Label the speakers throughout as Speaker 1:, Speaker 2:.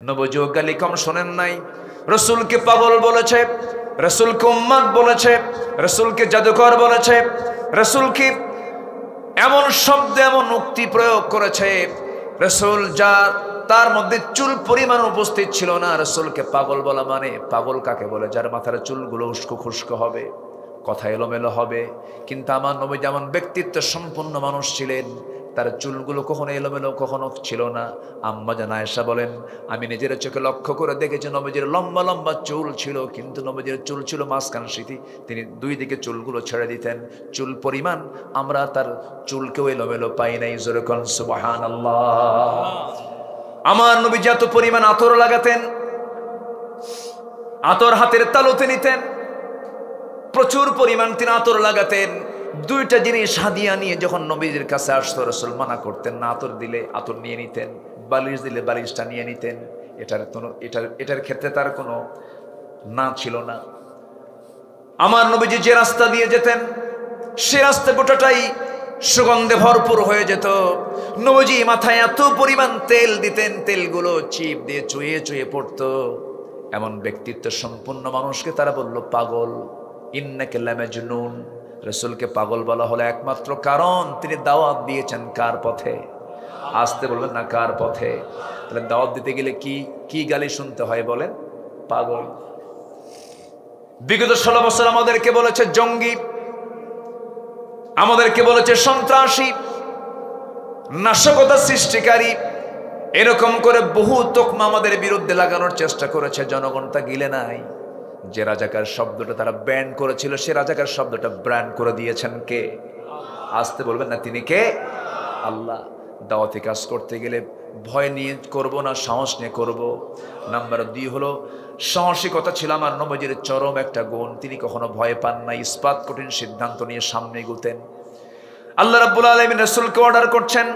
Speaker 1: নবী গালি কম শোনেন নাই। রাসূলকে পাগল বলেছে, রাসূলকে উম্মাদ বলেছে, রাসূলকে জাদুকর বলেছে, রাসূলকে এমন শব্দ এমন উক্তি প্রয়োগ করেছে, রাসূল যা তার মধ্যে চুল পরিমাণ উপস্থিত ছিল না। রাসূলকে পাগল বলা মানে, পাগল কাকে বলে? যার মাথার চুলগুলো উস্কো খুস্কো হবে, কথা এলোমেলো হবে। কিন্তু আমার নবী যেমন ব্যক্তিত্ব সম্পন্ন মানুষ ছিলেন, তার চুলগুলো কখনো এলোমেলো কখনো ছিল না। আম্মা জান আয়েশা বলেন, আমি নিজের চোখে লক্ষ্য করে দেখেছি নবীজির লম্বা লম্বা চুল ছিল, কিন্তু নবীজির চুল ছিল মাঝখান সিথি, তিনি দুই দিকে চুলগুলো ছেড়ে দিতেন। চুল পরিমাণ আমরা তার চুলকেও এলোমেলো পাই নাই। জোরে কোন সুবহানাল্লাহ। আমার নবী যত পরিমাণ আতর লাগাতেন, আতর হাতের তালুতে নিতেন, প্রচুর পরিমাণ তিনি আতর লাগাতেন। দুইটা জিনিস হাদিয়া নিয়ে যখন নবীজির কাছে আসতো, রাসূল মানা করতেন না। আতর দিলে আতর নিয়ে নিতেন, বালিশ দিলে বালিশটা নিয়ে নিতেন। এটার ক্ষেত্রে তার কোনো না ছিল না। আমার নবীজি যে রাস্তা দিয়ে যেতেন, সে রাস্তা গোটাটাই সুগন্ধে ভরপুর হয়ে যেত। নবীজি মাথায় এত পরিমাণ তেল দিতেন, তেলগুলো চিপ দিয়ে চুয়ে চুয়ে পড়তো। এমন ব্যক্তিত্ব সম্পন্ন মানুষকে তারা বলল পাগল। ইন্নাকা লামাজনুন। রাসূলকে পাগল বলা হলো একমাত্র কারণ তিনি দাওয়াত দিয়েছেন কার পথে? আসতে বলবেন না, কার পথে? তাহলে দাওয়াত দিতে গেলে কি গালি শুনতে হয় বলেন? পাগল। বিগত 16 বছর আমাদেরকে বলেছে জঙ্গি, আমাদেরকে বলেছে সন্ত্রাসী, নাশকতা সৃষ্টিকারী। এরকম করে বহু তোকমা আমাদের বিরুদ্ধে লাগানোর চেষ্টা করেছে, জনগণ তা গিলে নাই। যে রাজাকার শব্দটা তারা ব্যান করেছিল, সে রাজাকার শব্দটা ব্র্যান্ড করে দিয়েছেন কে? আসতে বলবেন না, তিনি কে? আল্লাহ। দাওয়াতি কাজ করতে গেলে ভয় নিয়ে করব না, সাহস নিয়ে করব। নাম্বার 2 হলো সাহসিকতা ছিল আমার নবীজির চরম একটা গুণ। তিনি কখনো ভয় পান না, ইস্পাত কঠিন সিদ্ধান্ত নিয়ে সামনে এগোতেন। আল্লাহ রাব্বুল আলামিন রাসূলকে অর্ডার করছেন,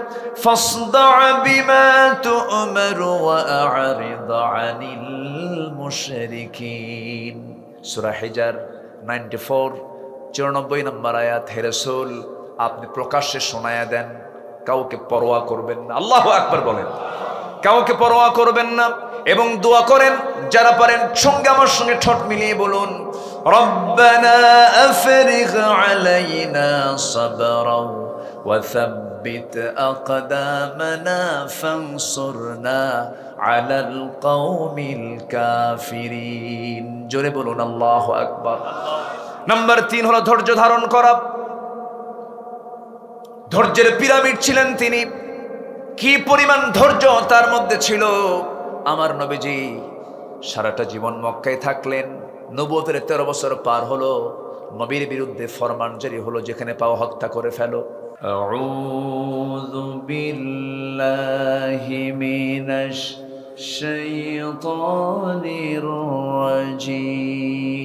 Speaker 1: ফাসদা' বিমা তু'মারু ওয়া আ'রিদ আনিল মুশরিকিন। সূরা হিজর 94 94 নম্বর আয়াত। হে রাসূল, আপনি প্রকাশ্যে শোনায়া দেন, কাউকে পরোয়া করবেন না। আল্লাহু আকবার বলেন। কাউকে পরোয়া করবেন না এবং দোয়া করেন। যারা পারেন সঙ্গে আমার সঙ্গে ঠোঁট মিলিয়ে বলুন, রব্বানা আফরিগ আলাইনা সাবরাও ওয়া সাব্বিত আকদামানা ফানসুরনা আলাল কওমিল কাফিরিন। জোরে বলুন আল্লাহু আকবার। নাম্বার 3 হলো ধৈর্য ধারণ করা। ধৈর্যের পিরামিড ছিলেন তিনি। কি পরিমাণ ধৈর্য তার মধ্যে ছিল! আমার নবীজি সারাটা জীবন মক্কায় থাকলেন। নবুয়তের 13 বছর পার হলো, নবীর বিরুদ্ধে ফরমান জারি হলো, যেখানে পাও হত্যা করে ফেলো। আউযু বিল্লাহি মিনাশ শাইতানির রাজীম।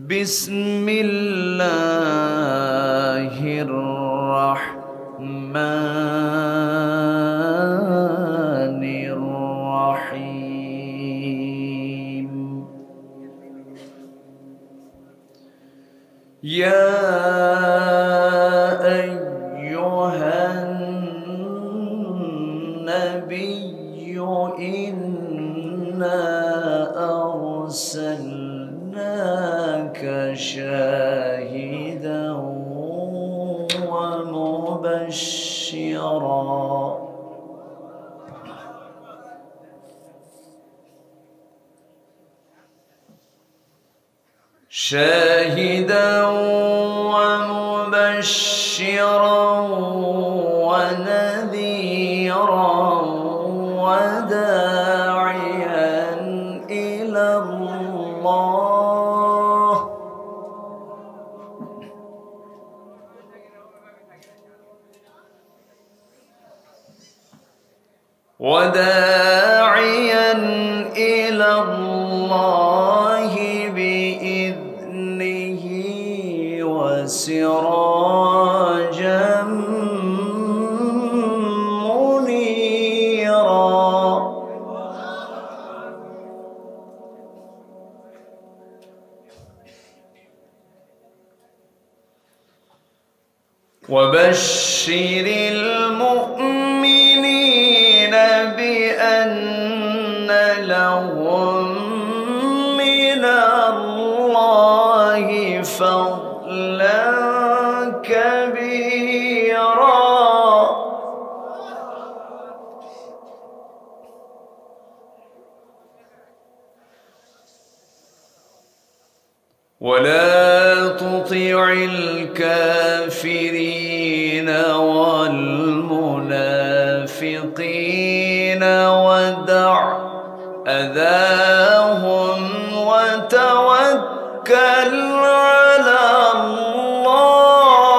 Speaker 1: বিসমিল্লাহির রাহমানির রাহিম। ইয়া আইয়ুহান নাবিয়্যু ইন্না আরসালনাকা শাহিদান ওয়া মুবাশশিরা। شاهدا ومبشرا ونذيرا وداعيا إلى الله وداعيا إلى الله بإذنه وسراجا منيرا. وبشر المؤمنين بأن لهم من الله فضلا كبيرا ولا تطع الكافرين والمنافقين ودع أذاهم وتوكل على الله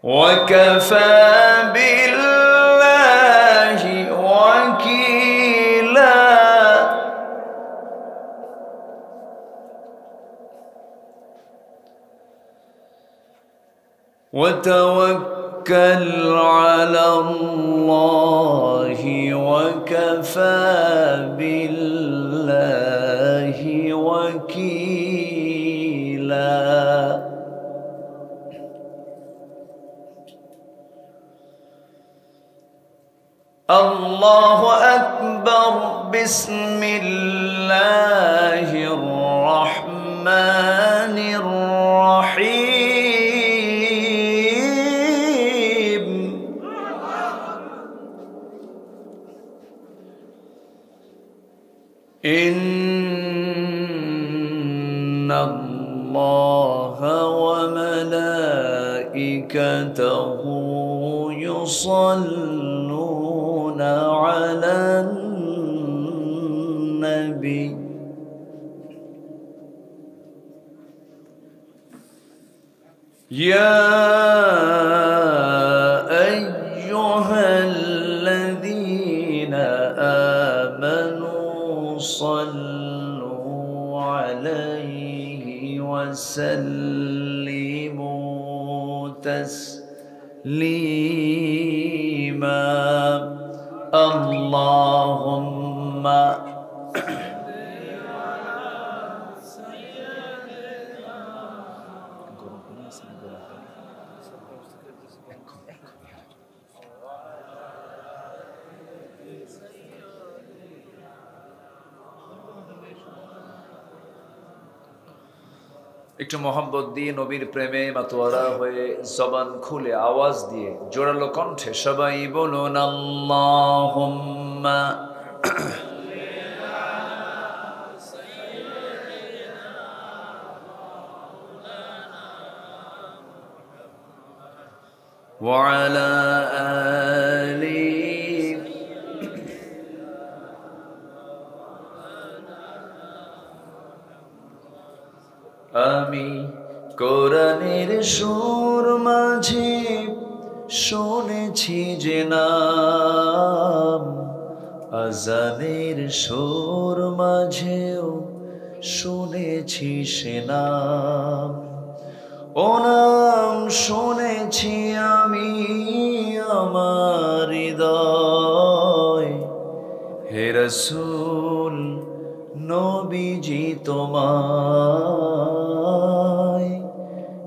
Speaker 1: وكفى بالله وكيلا وتوكل على الله وكفى بالله وكيلا الله أكبر بسم الله الرحمن الرحيم إن الله وملائكته يصلون على النبي يا أيها الذين آمنوا صلوا عليه وسلموا تسليما اللهم একটু মোহাম্মত দিয়ে নবীর প্রেমে মাতোয়ারা হয়ে জবান খুলে আওয়াজ দিয়ে জোরালো কণ্ঠে সবাই বলুন আল্লাহুম্মা ওয়া আলা আলি আমি কোরআনের সুর মাঝে শুনেছি যে নাম আজানের সুর মাঝেও শুনেছি সে নাম ও নাম শুনেছি আমি আমার হৃদয় হে রাসূল নবীজি তোমায়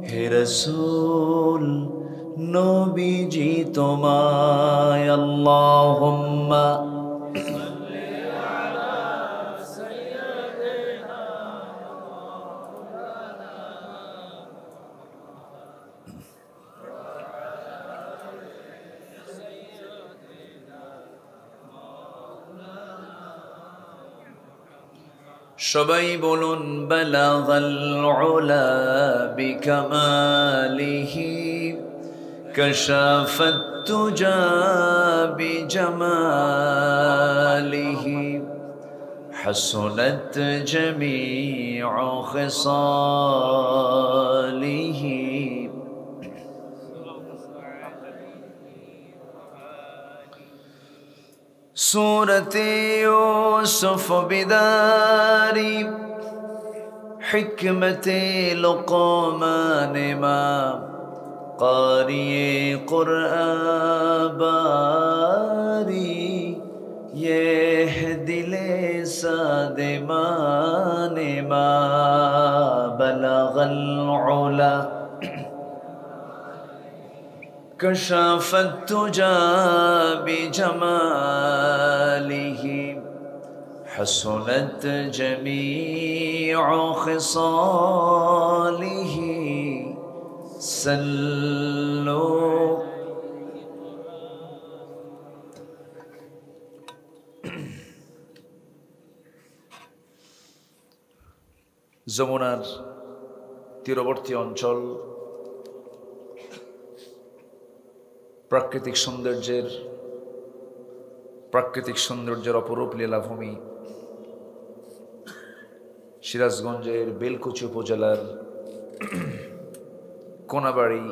Speaker 1: হে রাসূল নবীজি তোমায় আল্লাহুম্মা সবাই বলুন বালাগাল উলা বিকামালিহি কাশাফাত তুজা বিজামালিহি হাসনাত জামিউ খিসালিহি سورة يوسف بداري حكمة لقمان ما قارئ قرآن باري ये दिले सादे माने मा बलगल उला कशफत तुजा बिजमालिही हसनत जमीउ खिसालिही सल्लु। যমুনার তীরবর্তী অঞ্চল, প্রাকৃতিক সৌন্দর্যের অপরূপ লীলাভূমি, সিরাজগঞ্জের বেলকুচি উপজেলার কোনাবাড়ি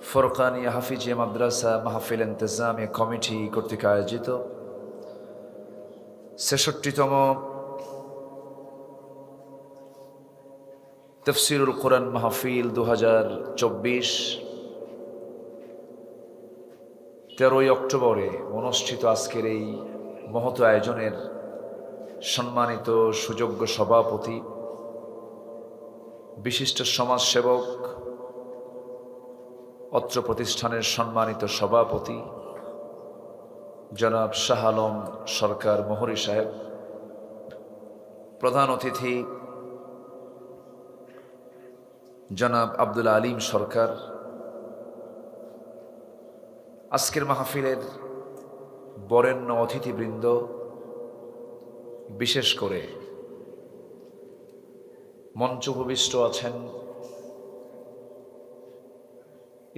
Speaker 1: ফরকানিয়া হাফিজিয়া মাদ্রাসা মাহফিল ইন্তেজামিয়া কমিটি কর্তৃক আয়োজিত ৬৬তম তফসিরুল কোরআন মাহফিল ২০২৪ ১৩ই অক্টোবরে অনুষ্ঠিত আজকের এই মহৎ আয়োজনের সম্মানিত সুযোগ্য সভাপতি, বিশিষ্ট সমাজসেবক, অত্র প্রতিষ্ঠানের সম্মানিত সভাপতি জনাব শাহ আলম সরকার মোহরি সাহেব, প্রধান অতিথি জনাব আব্দুল আলিম সরকার, আজকের মাহফিলের বরেণ্য অতিথিবৃন্দ, বিশেষ করে মঞ্চ উপবিষ্ট আছেন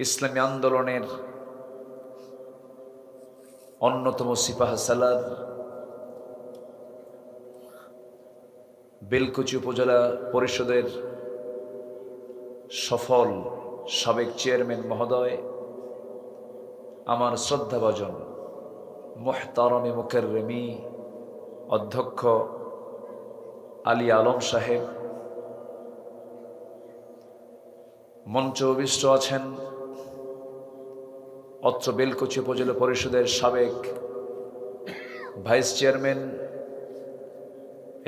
Speaker 1: ইসলামী আন্দোলনের অন্যতম সিপাহসালার, বেলকুচি উপজেলা পরিষদের সফল সাবেক চেয়ারম্যান মহোদয়, আমার শ্রদ্ধাভাজন মুহতারমে মুকাররমি অধ্যক্ষ আলী আলম সাহেব, মঞ্চে উপবিষ্ট আছেন অত্র বেলকুচি উপজেলা পরিষদের সাবেক ভাইস চেয়ারম্যান,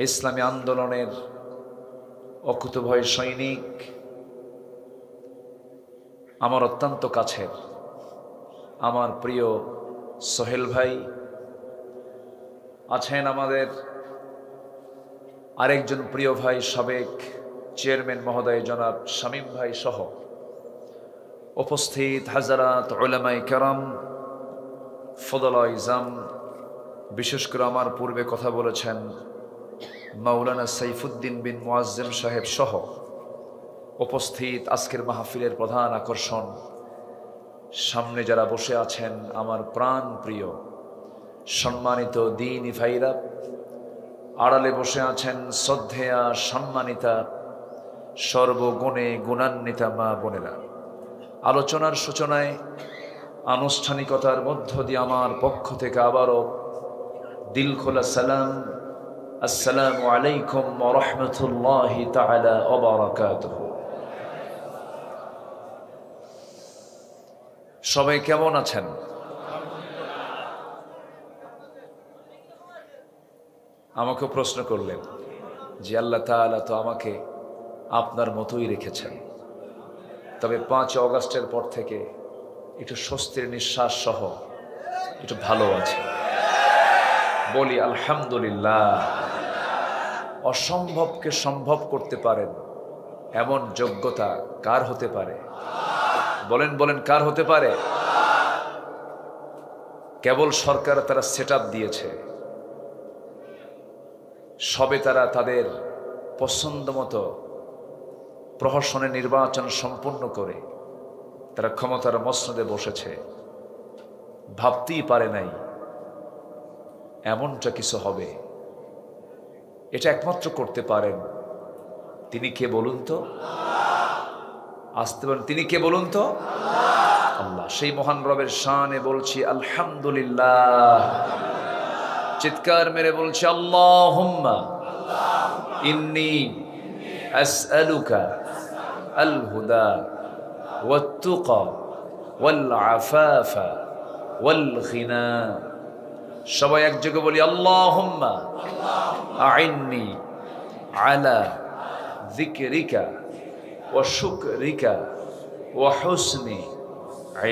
Speaker 1: ইসলামী আন্দোলনের অকুতভয় সৈনিক, আমার অত্যন্ত কাছের আমার প্রিয় সোহেল ভাই, আছেন আমাদের আরেকজন প্রিয় ভাই সাবেক চেয়ারম্যান মহোদয় জনাব শামীম ভাই সহ উপস্থিত হাজারাত উলামায়ে কেরাম, ফদলা ইজাম, বিশেষ করে আমার পূর্বে কথা বলেছেন মাওলানা সাইফুদ্দিন বিন মুআজ্জেম সাহেব সহ উপস্থিত আজকের মাহফিলের প্রধান আকর্ষণ, সামনে যারা বসে আছেন আমার প্রাণ প্রিয় সম্মানিত দ্বীনি ভাইরা, আড়ালে বসে আছেন শ্রদ্ধেয়া সম্মানিতা সর্বগুণে গুণান্বিতা মা বোনেরা। আলোচনার সূচনায় আনুষ্ঠানিকতার মধ্য দিয়ে আমার পক্ষ থেকে আবারও দিল খোলা সালাম, আসসালামু আলাইকুম ওয়া রাহমাতুল্লাহি তাআলা ওয়া বারাকাতুহু। সবাই কেমন আছেন? আমাকে প্রশ্ন করলেন যে আল্লাহ তাআলা তো আমাকে আপনার মতোই রেখেছেন, তবে ৫ অগাস্টের পর থেকে একটু স্বস্তির নিঃশ্বাস সহ একটু ভালো আছে, বলি আলহামদুলিল্লাহ। অসম্ভবকে সম্ভব করতে পারেন এমন যোগ্যতা কার হতে পারে? বলেন বলেন, কার হতে পারে? কেবল সরকার তারা সেটআপ দিয়েছে, সবে তারা তাদের পছন্দ মতো প্রহসনের নির্বাচন সম্পূর্ণ করে তারা ক্ষমতার মসনদে বসেছে, ভাবতেই পারে নাই এমনটা কিছু হবে। এটা একমাত্র করতে পারেন তিনি কে বলুন তো? আসতে পারেন তিনি কে বলুন তো? আল্লাহ। সেই মহান রবের শানে বলছি আলহামদুলিল্লাহ, চিৎকার মেরে বলছি আল্লাহুম্মা ইন্নী আসআলুকা আল হুদা ওয়াত তুকা ওয়াল আফাফা ওয়াল গিনা সবাই একযোগে বলি আল্লাহুম্মা আইন্নি আলা যিকরিকা ওয়া শুকরিকা ওয়া হুসনি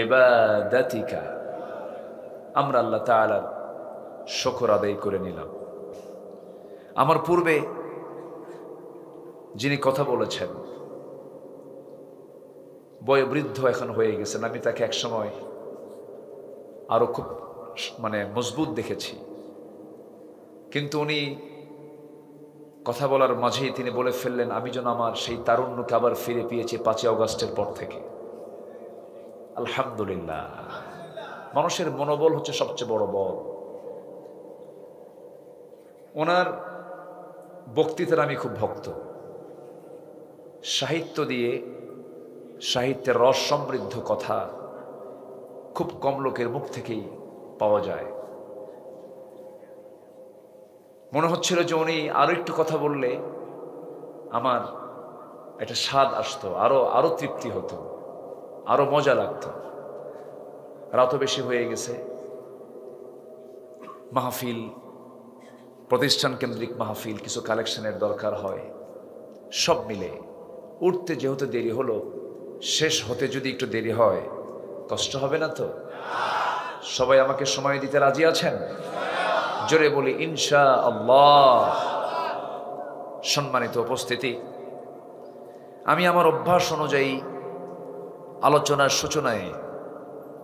Speaker 1: ইবাদাতিকা। আমরা আল্লাহ তাআলার শুকর আদায় করে নিলাম। আমার পূর্বে যিনি কথা বলেছেন বয়োবৃদ্ধ এখন হয়ে গেছেন, আমি তাকে একসময় আরো খুব মজবুত দেখেছি, কিন্তু উনি কথা বলার মাঝেই তিনি বলে ফেললেন, আমি যেন আমার সেই তারুণ্যকে আবার ফিরে পেয়েছি 5ই অগস্টের পর থেকে। আলহামদুলিল্লাহ। মানুষের মনোবল হচ্ছে সবচেয়ে বড় বল। ওনার বক্তৃতার আমি খুব ভক্ত। সাহিত্য দিয়ে, সাহিত্যের রস সমৃদ্ধ কথা খুব কম লোকের মুখ থেকেই পাওয়া যায়। মনে হচ্ছিল যে উনি আরো একটু কথা বললে আমার একটা স্বাদ আসতো, আরো তৃপ্তি হতো, আরো মজা লাগতো। রাতও বেশি হয়ে গেছে। মাহফিল, প্রতিষ্ঠান কেন্দ্রিক মাহফিল, কিছু কালেকশনের দরকার হয়। সব মিলে উঠতে যেহেতু দেরি হলো, শেষ হতে যদি একটু দেরি হয় কষ্ট হবে না তো? সবাই আমাকে সময় দিতে রাজি আছেন? জোরে বলি ইনশাআল্লাহ। সম্মানিত উপস্থিতি, আমি আমার অভ্যাস অনুযায়ী আলোচনার সূচনায়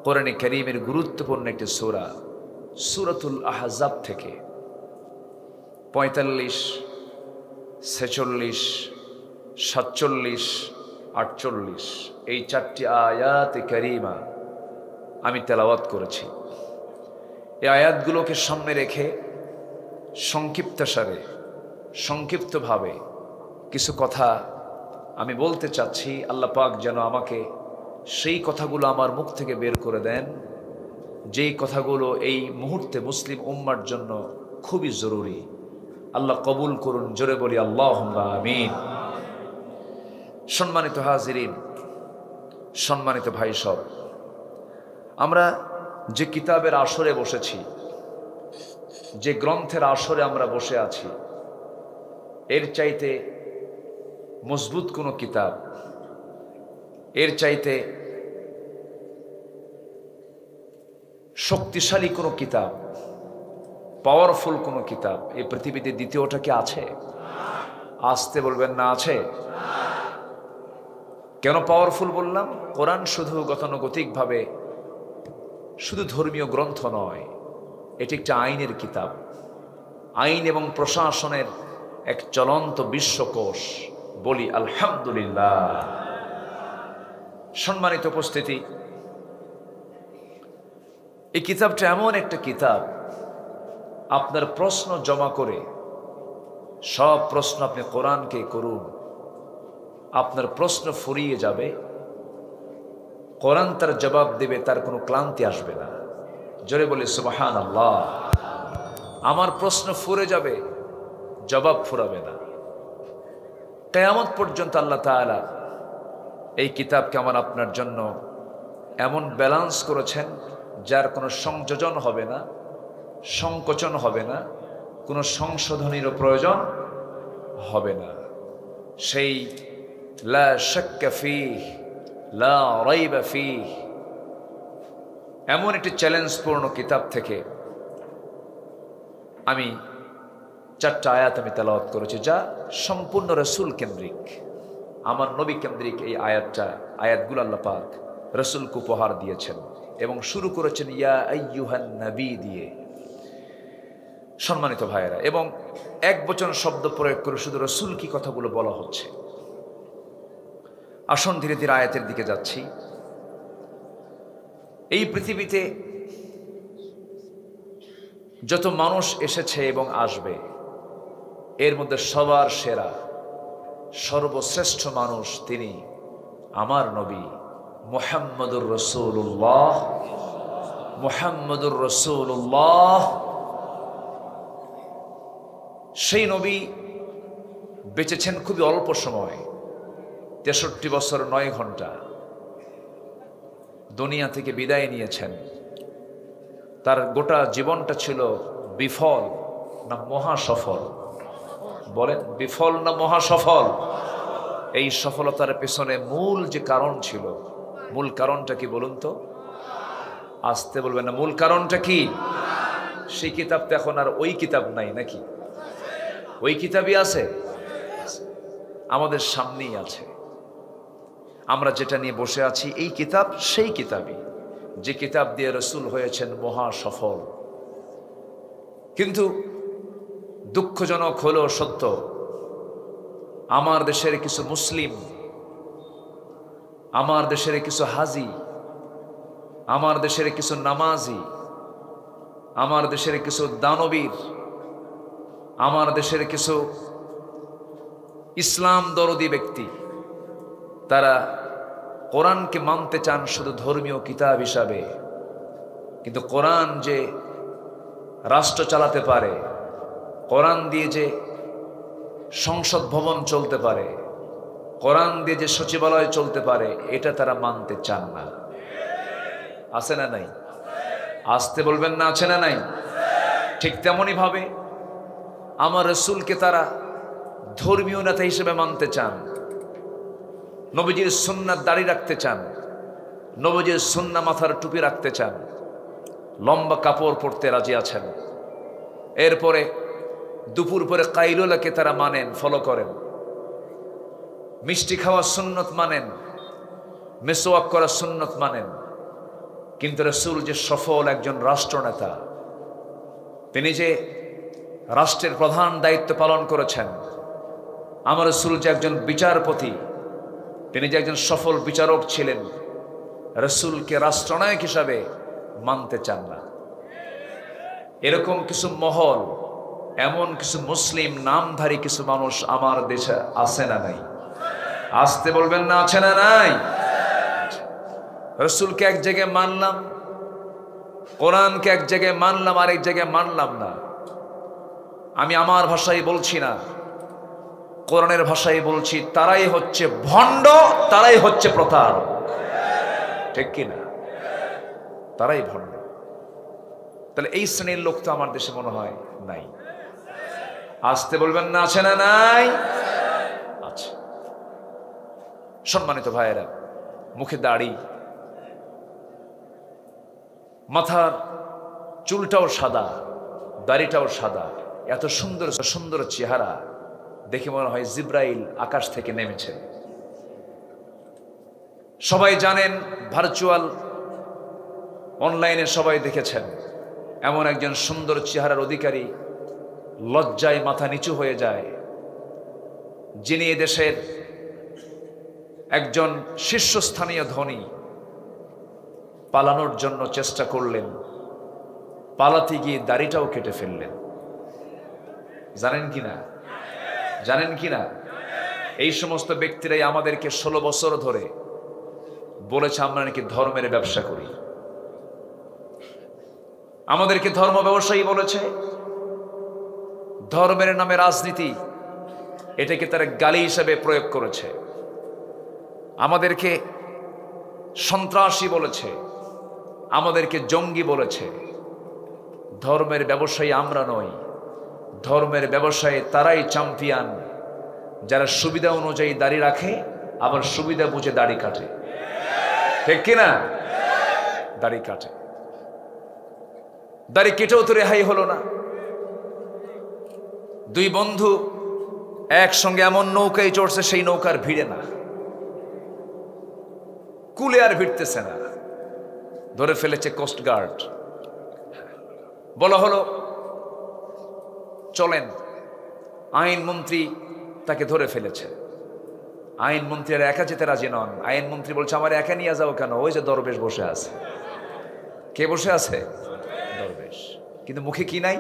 Speaker 1: কোরআনে কারীমের গুরুত্বপূর্ণ একটি সূরা, সূরাতুল আহজাব থেকে 45, 46, 47, 48 এই 4টি আয়াতে কারীমা আমি তেলাওয়াত করেছি। এই আয়াতগুলোকে সামনে রেখে সংক্ষিপ্তসারে, সংক্ষিপ্তভাবে কিছু কথা আমি বলতে চাচ্ছি। আল্লাহ পাক যেন আমাকে সেই কথাগুলো আমার মুখ থেকে বের করে দেন, যেই কথাগুলো এই মুহূর্তে মুসলিম উম্মার জন্য খুবই জরুরি। আল্লাহ কবুল করুন। জোরে বলি আল্লাহুম্মা আমিন। সম্মানিত হাজিরিন, সম্মানিত ভাই সব, আমরা যে কিতাবের আসরে বসেছি, যে গ্রন্থের আসরে আমরা বসে আছি, এর চাইতে মজবুত কোনো কিতাব, এর চাইতে শক্তিশালী কোনো কিতাব, পাওয়ারফুল কোনো কিতাব এই পৃথিবীতে দ্বিতীয়টা কি আছে? আসতে বলবেন না আছে? কেন পাওয়ারফুল বললাম? কোরআন শুধু গতানুগতিকভাবে শুধু ধর্মীয় গ্রন্থ নয়, এটি একটা আইনের কিতাব, আইন এবং প্রশাসনের এক চলন্ত বিশ্বকোষ। বলি আলহামদুলিল্লাহ। সম্মানিত উপস্থিতি, এই কিতাবটা এমন একটা কিতাব, আপনার প্রশ্ন জমা করে সব প্রশ্ন আপনি কোরআনকে করুন, আপনার প্রশ্ন ফুরিয়ে যাবে, কোরআন তার জবাব দেবে, তার কোনো ক্লান্তি আসবে না। জোরে বলি সুবহানাল্লাহ। আমার প্রশ্ন ফুরে যাবে, জবাব ফুরাবে না। কিয়ামত পর্যন্ত আল্লাহ তাআলা এই কিতাবকে আমার আপনার জন্য এমন ব্যালেন্স করেছেন, যার কোনো সংযোজন হবে না, সংকোচন হবে না, কোনো সংশোধনীরও প্রয়োজন হবে না। সেই লা শাক্কা ফীহ লা রাইবা ফীহ এমন একটি চ্যালেঞ্জপূর্ণ কিতাব থেকে আমি 4টা আয়াত আমি তেলাওয়াত করেছি, যা সম্পূর্ণ রাসূল কেন্দ্রিক, আমার নবী কেন্দ্রিক। এই আয়াতগুলো আল্লাহ পাক রাসূলকে উপহার দিয়েছেন এবং শুরু করেছেন ইয়া আইয়ুহান নবী দিয়ে। সম্মানিত ভাইয়েরা, এবং একবচন শব্দ প্রয়োগ করে শুধু রাসূল কি কথাগুলো বলা হচ্ছে। আসুন ধীরে ধীরে আয়াতের দিকে যাচ্ছি। এই পৃথিবীতে যত মানুষ এসেছে এবং আসবে, এর মধ্যে সবার সেরা, সর্বশ্রেষ্ঠ মানুষ তিনি আমার নবী মুহাম্মদুর রাসূলুল্লাহ। মুহাম্মদুর রাসূলুল্লাহ সেই নবী বেঁচেছেন খুবই অল্প সময়, 63 বছর 9 ঘন্টা দুনিয়া থেকে বিদায় নিয়েছেন। তার গোটা জীবনটা ছিল বিফল না মহা সফল? বলেন, বিফল না মহা সফল? এই সফলতার পেছনে মূল যে কারণ ছিল, মূল কারণটা কি বলুন তো? আসতে বলবেন না, মূল কারণটা কি? সেই কিতাব তো এখন আর ওই কিতাব নাই নাকি? ওই কিতাবই আছে, আমাদের সামনেই আছে। আমরা যেটা নিয়ে বসে আছি এই কিতাব সেই কিতাবই, যে কিতাব দিয়ে রসুল হয়েছেন মহা সফল। কিন্তু দুঃখজনক হলো সত্য, আমার দেশের কিছু মুসলিম, আমার দেশের কিছু হাজি, আমার দেশের কিছু নামাজি, আমার দেশের কিছু দানবীর, আমার দেশের কিছু ইসলাম দরদি ব্যক্তি, তারা কোরআনকে মানতে চান শুধু ধর্মীয় কিতাব হিসাবে, কিন্তু কোরআন যে রাষ্ট্র চালাতে পারে, কোরআন দিয়ে যে সংসদ ভবন চলতে পারে, কোরআন দিয়ে যে সচিবালয় চলতে পারে, এটা তারা মানতে চান না। আছে না নাই? আসতে বলবেন না, আছে না নাই? ঠিক তেমনই ভাবে আমার রসুলকে তারা ধর্মীয় নেতা হিসেবে মানতে চান, নবীজির সুন্নাত দাড়ি রাখতে চান, নবীজির সুন্নাহ মাথার টুপি রাখতে চান, লম্বা কাপড় পরতে রাজি আছেন। এরপরে দুপুর পরে কাইলুলাকে তারা মানেন, ফলো করেন, মিষ্টি খাওয়া সুন্নত মানেন, মেসোয়াক করা সুন্নত মানেন। কিন্তু রসুল যে সফল একজন রাষ্ট্রনেতা, তিনি যে রাষ্ট্রের প্রধান দায়িত্ব পালন করেছেন, আমার রসুল যে একজন বিচারপতি, তিনি যে একজন সফল বিচারক ছিলেন, রসুলকে রাষ্ট্রনায়ক হিসাবে মানতে চান না। এরকম কিছু মহল, এমন কিছু মুসলিম নামধারী কিছু মানুষ আমার দেশে আছে না নাই? আসতে বলবেন না, আছে না নাই? রসুলকে এক জায়গায় মানলাম, কোরআনকে এক জায়গায় মানলাম, আরেক জায়গায় মানলাম না। আমি আমার ভাষায় বলছি না, কোরআনের ভাষায় বলছি, তারাই হচ্ছে ভণ্ড, তারাই হচ্ছে প্রতারক। ঠিক কিনা? তারাই ভণ্ড। তাহলে এই শ্রেণীর লোক তো আমার দেশে মনে হয় নাই। আসতে বলবেন না, আছে না নাই? আচ্ছা, সম্মানিত ভাইয়েরা, মুখে দাড়ি, মাথার চুলটাও সাদা, দাড়িটাও সাদা, এত সুন্দর সুন্দর চেহারা দেখে মনে হয় জিব্রাইল আকাশ থেকে নেমেছে। সবাই জানেন, ভার্চুয়াল অনলাইনে সবাই দেখেছেন, এমন একজন সুন্দর চেহারার অধিকারী লজ্জায় মাথা নিচু হয়ে যায়, যিনি এদেশের একজন শীর্ষস্থানীয় ধনী, পালানোর জন্য চেষ্টা করলেন, পালাতে গিয়ে দাড়িটাও কেটে ফেললেন। জানেন কিনা? জানেন কিনা? এই সমস্ত ব্যক্তিরাই আমাদেরকে 16 বছর ধরে বলেছে আমরা নাকি ধর্মের ব্যবসা করি, আমাদেরকে ধর্ম ব্যবসায়ী বলেছে। ধর্মের নামে রাজনীতি, এটাকে তারা গালি হিসেবে প্রয়োগ করেছে। আমাদেরকে সন্ত্রাসী বলেছে, আমাদেরকে জঙ্গি বলেছে। ধর্মের ব্যবসায়ী আমরা নই, ধর্মের ব্যবসায়ী তারাই চ্যাম্পিয়ন, যারা সুবিধা অনুযায়ী দাড়ি রাখে, আবার সুবিধা বুঝে দাড়ি কাটে। ঠিক কিনা? দাড়ি কাটে, দাড়ি কেটেও তো রেহাই হলো না। দুই বন্ধু একসঙ্গে এমন নৌকায় চড়ছে, সেই নৌকার ভিড়ে না, কুলে আর ভিড়তেছে না, ধরে ফেলেছে কোস্টগার্ড। বলা হলো চলেন, আইনমন্ত্রী তাকে ধরে ফেলেছে। আইনমন্ত্রী আর একা যেতে রাজি নন। আইনমন্ত্রী বলছে আমার একা নিয়ে যাও কেন? ওই যে দরবেশ বসে আছে। কে বসে আছে? দরবেশ। কিন্তু মুখে কি নাই?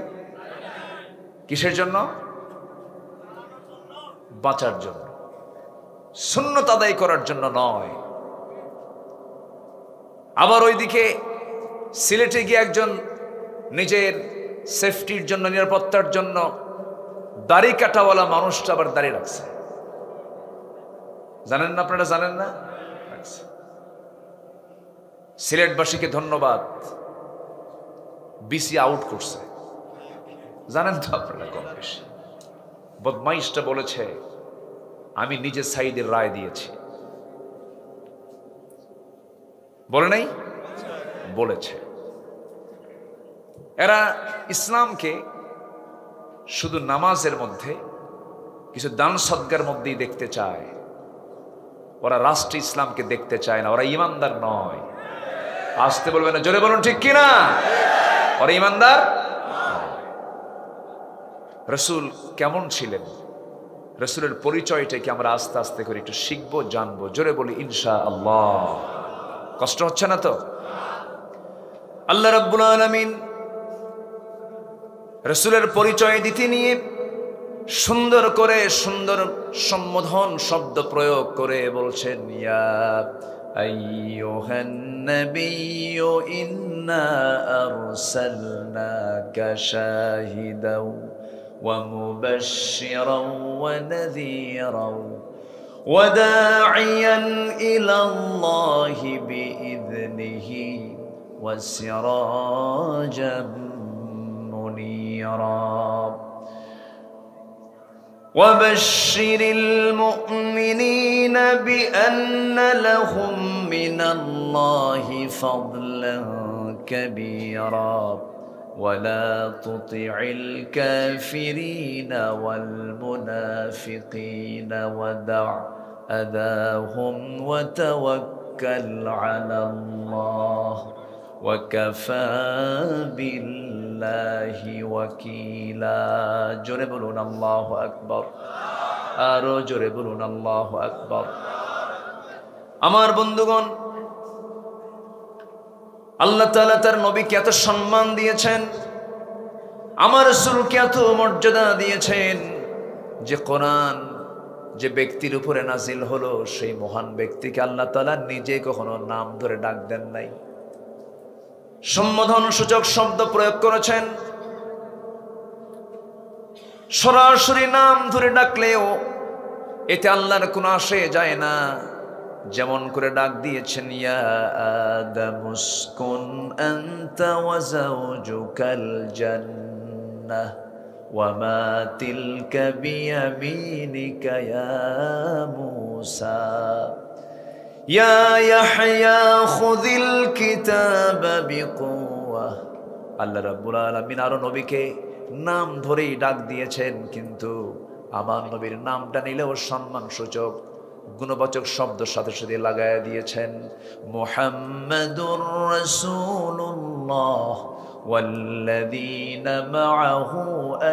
Speaker 1: কিসের জন্য? বাঁচার জন্য, সুন্নত আদায় করার জন্য নয়। আবার ওইদিকে সিলেটে গিয়ে একজন নিজের সেফটির জন্য, নিরাপত্তার জন্য দাড়ি কাটাওয়ালা মানুষটা আবার দাড়ি রাখছে। জানেন না? আপনারা জানেন না? সিলেটবাসীকে ধন্যবাদ, বিসি আউট করছে, জানেন তো আপনারা কম বেশি। বদমাইশটা বলেছে আমি নিজে সাইদের রায় দিয়েছি, বলে নাই? বলেছে। এরা ইসলামকে শুধু নামাজের মধ্যে, কিছু দান সদকার মধ্যেই দেখতে চায়। ওরা রাষ্ট্র ইসলামকে দেখতে চায় না, ওরা ইমানদার নয়। আসতে বলবে না, জোরে বলুন ঠিক কিনা? ওরা ইমানদার। রসুল কেমন ছিলেন, রসুলের পরিচয়টাকে আমরা আস্তে আস্তে করে একটু শিখবো, জানবো। জোরে বলি ইনশাআল্লাহ। কষ্ট হচ্ছে না তো? আল্লাহ রাব্বুল আলামিন রসুলের পরিচয় দিতে নিয়ে সুন্দর করে, সুন্দর সম্বোধন শব্দ প্রয়োগ করে বলছেন, ইয়া আইয়ুহান নাবিয়্যু ইন্না আরসালনাকা শাহিদাও ওয়া মুবাশশিরাও ওয়া নাযীরাও ওয়া দাঈয়ান ইলাল্লাহি বিইذনিহি ওয়া সিরাজাম মুনীরা وبشر المؤمنين بأن لهم من الله فضلا كبيرا ولا تطع الكافرين والمنافقين ودع أذاهم وتوكل على الله وكفى بالله وكيلا জোরে বলুন আল্লাহু আকবার, আরো জোরে বলুন আল্লাহু আকবার। আমার বন্ধুগণ, আল্লাহ তাআলা তার নবীকে এত সম্মান দিয়েছেন, আমার রাসূলকে এত মর্যাদা দিয়েছেন যে কোরআন যে ব্যক্তির উপরে নাজিল হলো সেই মহান ব্যক্তিকে আল্লাহ তাআলা নিজে কখনো নাম ধরে ডাক দেন নাই, সম্বোধন সূচক শব্দ প্রয়োগ করেছেন। সরাসরি নাম ধরে ডাকলেও এতে আল্লাহর কোনো আসে যায় না। যেমন করে ডাক দিয়েছেন, ইয়া আদামুসকুন আনতা ওয়া যাওজুকাল জান্নাহ ওয়া মা তিলকা বিয়ামিনিকা ইয়া মূসা ইয়া ইয়াহইয়া খুযিল কিতাবা বিকুওয়া। আল্লাহ রাব্বুল আলামিন আরো নবীকে নাম ধরেই ডাক দিয়েছেন, কিন্তু আমার নবীর নামটা নিলেও সম্মান সূচক গুণবাচক শব্দ সাথে সাথে লাগায়া দিয়েছেন, মুহাম্মাদুর রাসূলুল্লাহ ওয়াল্লাযীনা মাআহু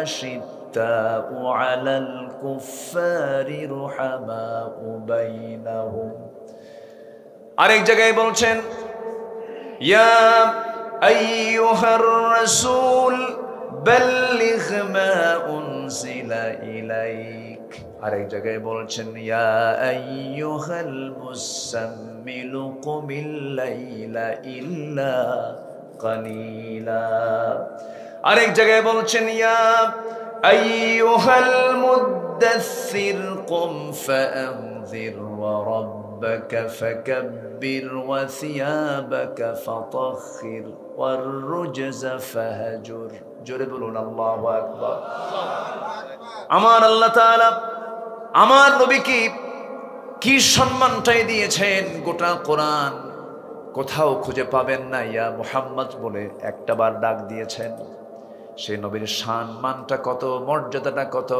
Speaker 1: আশিদ্দাউ আলাল কুফফারি রুহামাউ বাইনাহুম। আরেক জায়গায় বলছেন, ইয়া আইয়ুহার রাসূল বাল্লিগ মা উনজিলা ইলাইক। আরেক জায়গায় বলছেন, ইয়া আইয়ুহাল মুসাম্মিলু কুমিল লাইলা ইল্লা কালিলা। আরেক জায়গায় বলছেন, ইয়া আইয়ুহাল মুদ্দাসসির কুম ফাআনযির ওয়া রাব্বাকা ফাকাব্বির ওয়া সিয়াবাকা ফাতাহহির ওয়ার রুজজা ফাহজুর। জোরে বলুন আল্লাহু আকবার। আমার আল্লাহ তাআলা আমার নবীকে কি সম্মানটাই দিয়েছেন, গোটা কোরআন কোথাও খুঁজে পাবেন না ইয়া মুহাম্মদ বলে একটা বার ডাক দিয়েছেন। সেই নবীর সম্মানটা কত, মর্যাদাটা কত,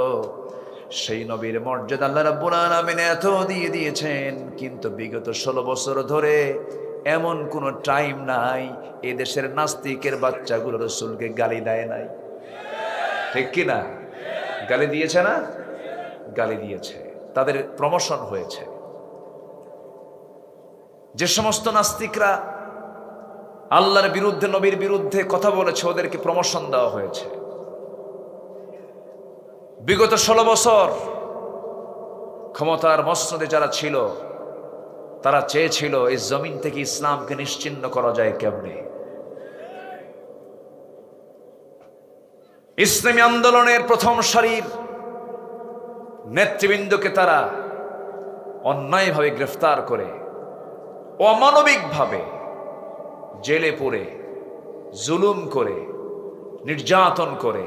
Speaker 1: সেই নবীর মর্যাদা আল্লাহ রাব্বুল আলামিন এত দিয়ে দিয়েছেন। কিন্তু বিগত 16 বছর ধরে এমন কোনো টাইম নাই এ দেশের নাস্তিকের বাচ্চাগুলো রাসূলকে গালি দেয় নাই, ঠিক কি না? গালি দিয়েছে না? গালি দিয়েছে, তাদের প্রমোশন হয়েছে। যে সমস্ত নাস্তিকরা আল্লাহর বিরুদ্ধে, নবীর বিরুদ্ধে কথা বলেছে, ওদেরকে প্রমোশন দেওয়া হয়েছে। বিগত 16 বছর ক্ষমতার মসনদে যারা ছিল তারা চেয়েছিল এই জমিন থেকে ইসলামকে নিশ্চিহ্ন করা যায় কেমনে। ইসলামী আন্দোলনের প্রথম সারির নেতৃবৃন্দকে তারা অন্যায়ভাবে গ্রেফতার করে, অমানবিকভাবে জেলে পুরে, জুলুম করে নির্যাতন করে,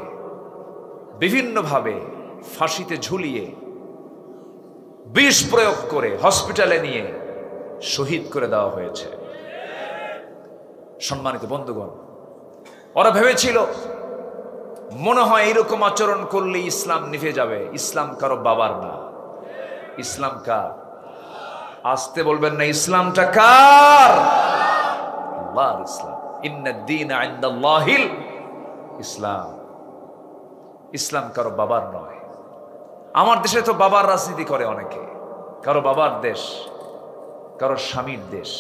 Speaker 1: বিভিন্নভাবে ফাঁসিতে ঝুলিয়ে, বিষ প্রয়োগ করে হসপিটালে নিয়ে শহীদ করে দেওয়া হয়েছে। সম্মানিত বন্ধুগণ, ওরা ভেবেছিল মনে হয় এরকম আচরণ করলে ইসলাম নিভে যাবে। ইসলাম কারো বাবার না, ইসলাম কার? আসতে বলবেন না, ইসলামটা কার? আল্লাহর ইসলাম। ইন্নাদ-দীনা ইনদাল্লাহিল ইসলাম। ইসলাম কারো বাবার নয়। আমার দেশে তো বাবার রাজনীতি করে অনেকে। কারো বাবার দেশ, কারো স্বামীর দেশ।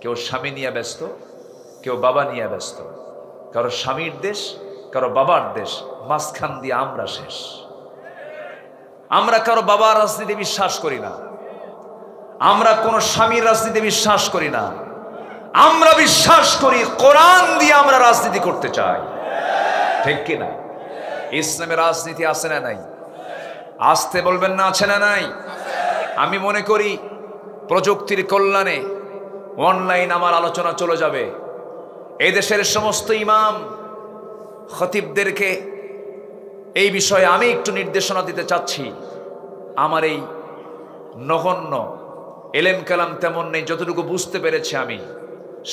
Speaker 1: কেউ স্বামী নিয়ে ব্যস্ত, কেউ বাবা নিয়ে ব্যস্ত। কারো স্বামীর দেশ, কারো বাবার দেশ, মাঝখান দিয়ে আমরা শেষ। আমরা কারো বাবার রাজনীতি বিশ্বাস করি না, আমরা কোন স্বামীর রাজনীতি বিশ্বাস করি না। আমরা বিশ্বাস করি কোরআন দিয়ে আমরা রাজনীতি করতে চাই, ঠিক কিনা? ইসলামের রাজনীতি আছে না নাই? আসতে বলবেন না, আছে না নাই? আমি মনে করি প্রযুক্তির কল্যাণে অনলাইন আমার আলোচনা চলে যাবে। এই দেশের সমস্ত ইমাম খতিবদেরকে এই বিষয়ে আমি একটু নির্দেশনা দিতে চাচ্ছি। আমার এই নগণ্য এলেম কালাম তেমন নেই, যতটুকু বুঝতে পেরেছি আমি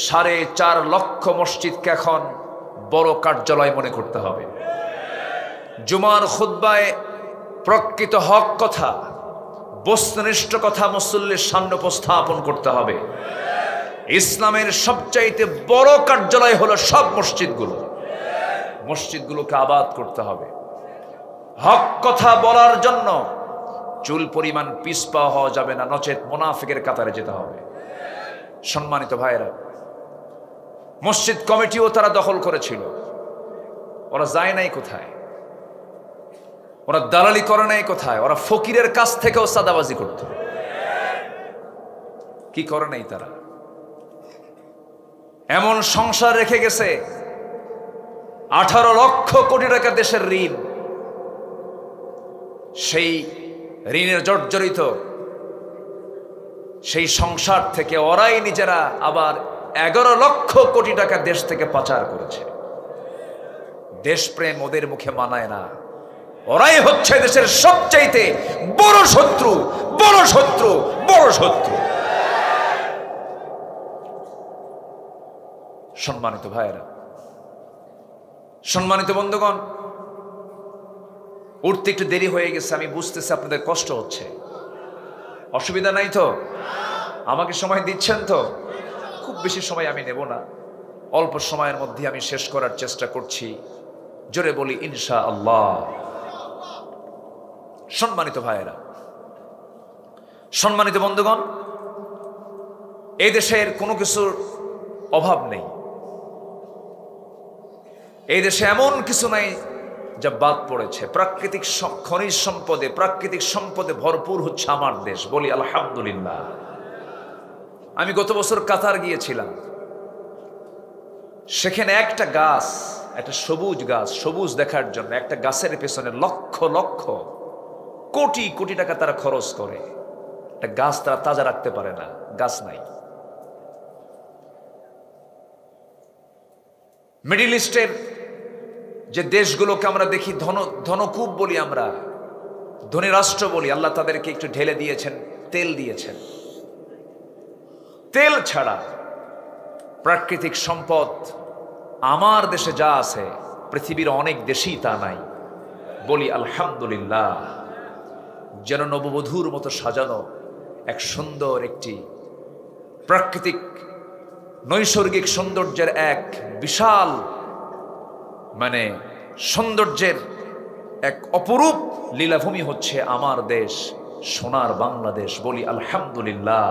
Speaker 1: 4.5 লক্ষ মসজিদকে এখন বড় কার্যালয় মনে করতে হবে। জুমার খুতবায় প্রকৃত হক কথা, বস্তুনিষ্ঠ কথা মুসল্লির সামনে উপস্থাপন করতে হবে। ইসলামের সবচাইতে বড় কার্যালয় হলো সব মসজিদগুলোকে আবাদ করতে হবে। হক কথা বলার জন্য চুল পরিমাণ পিছপা হওয়া যাবে না, নচেত মুনাফিকের কাতারে যেতে হবে। সম্মানিত ভাইরা, মসজিদ কমিটিও তারা দখল করেছিল। ওরা যায় নাই কোথায়? ওরা দালালি করে নাই কোথায়? ওরা ফকিরের কাছ থেকেও সাদাবাজি করত। কি করে নাই তারা? এমন সংসার রেখে গেছে 18 লক্ষ কোটি টাকা দেশের ঋণ। সেই ঋণের জর্জরিত সেই সংসার থেকে ওরাই নিজেরা আবার 11 লক্ষ কোটি টাকা দেশ থেকে পাচার করেছে। দেশপ্রেম ওদের মুখে মানায় না। ওরাই হচ্ছে দেশের সবচাইতে বড় শত্রু, বড় শত্রু, বড় শত্রু। সম্মানিত ভাইয়েরা, সম্মানিত বন্ধুগণ, উঠতে একটু দেরি হয়ে গেছে, আমি বুঝতেছি আপনাদের কষ্ট হচ্ছে। অসুবিধা নাই তো? আমাকে সময় দিচ্ছেন তো? খুব বেশি সময় আমি নেব না, অল্প সময়ের মধ্যে আমি শেষ করার চেষ্টা করছি। জোরে বলি ইনশাআল্লাহ। সম্মানিত ভাইয়েরা, সম্মানিত বন্ধুগণ, এই দেশের কোনো কিছুর অভাব নেই। এই দেশে এমন কিছু নাই যা বাদ পড়েছে। প্রাকৃতিক খনিজ সম্পদে, প্রাকৃতিক সম্পদে ভরপুর হচ্ছে আমার দেশ। বলি আলহামদুলিল্লাহ। আমি গত বছর কাতার গিয়েছিলাম। সেখানে একটা গাছ, একটা সবুজ গাছ, সবুজ দেখার জন্য একটা গাছের পেছনে লক্ষ লক্ষ কোটি কোটি টাকা তারা খরচ করে। একটা গাছ তারা তাজা রাখতে পারে না, গাছ নাই। মিডল ইস্টের যে দেশগুলোকে আমরা দেখি ধনকূপ বলি, আমরা ধনী রাষ্ট্র বলি, আল্লাহ তাদেরকে একটু ঢেলে দিয়েছেন, তেল দিয়েছেন। তেল ছাড়া প্রাকৃতিক সম্পদ আমার দেশে যা আছে পৃথিবীর অনেক দেশেই তা নাই। বলি আলহামদুলিল্লাহ। যেন নববধূর মতো সাজানো এক সুন্দর একটি প্রাকৃতিক নৈসর্গিক সৌন্দর্যের এক বিশাল সৌন্দর্যের এক অপরূপ লীলাভূমি হচ্ছে আমার দেশ, সোনার বাংলাদেশ। বলি আলহামদুলিল্লাহ।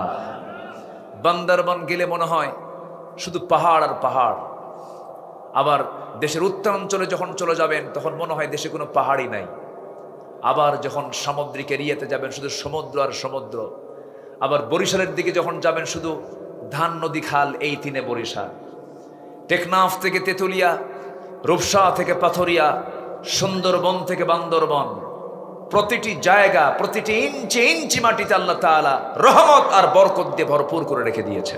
Speaker 1: বান্দরবান গেলে মনে হয় শুধু পাহাড় আর পাহাড়। আবার দেশের উত্তরাঞ্চলে যখন চলে যাবেন তখন মনে হয় দেশে কোনো পাহাড়ই নাই। আবার যখন সামুদ্রিক এরিয়াতে যাবেন শুধু সমুদ্র আর সমুদ্র। আবার বরিশালের দিকে যখন যাবেন শুধু ধান, নদী, খাল, এই তিনে বরিশাল। টেকনাফ থেকে তেতুলিয়া, রূপসা থেকে পাথরিয়া, সুন্দরবন থেকে বান্দরবন, প্রতিটি জায়গা, প্রতিটি ইঞ্চি ইঞ্চি মাটিতে আল্লাহ তাআলা রহমত আর বরকত দিয়ে ভরপুর করে রেখে দিয়েছে।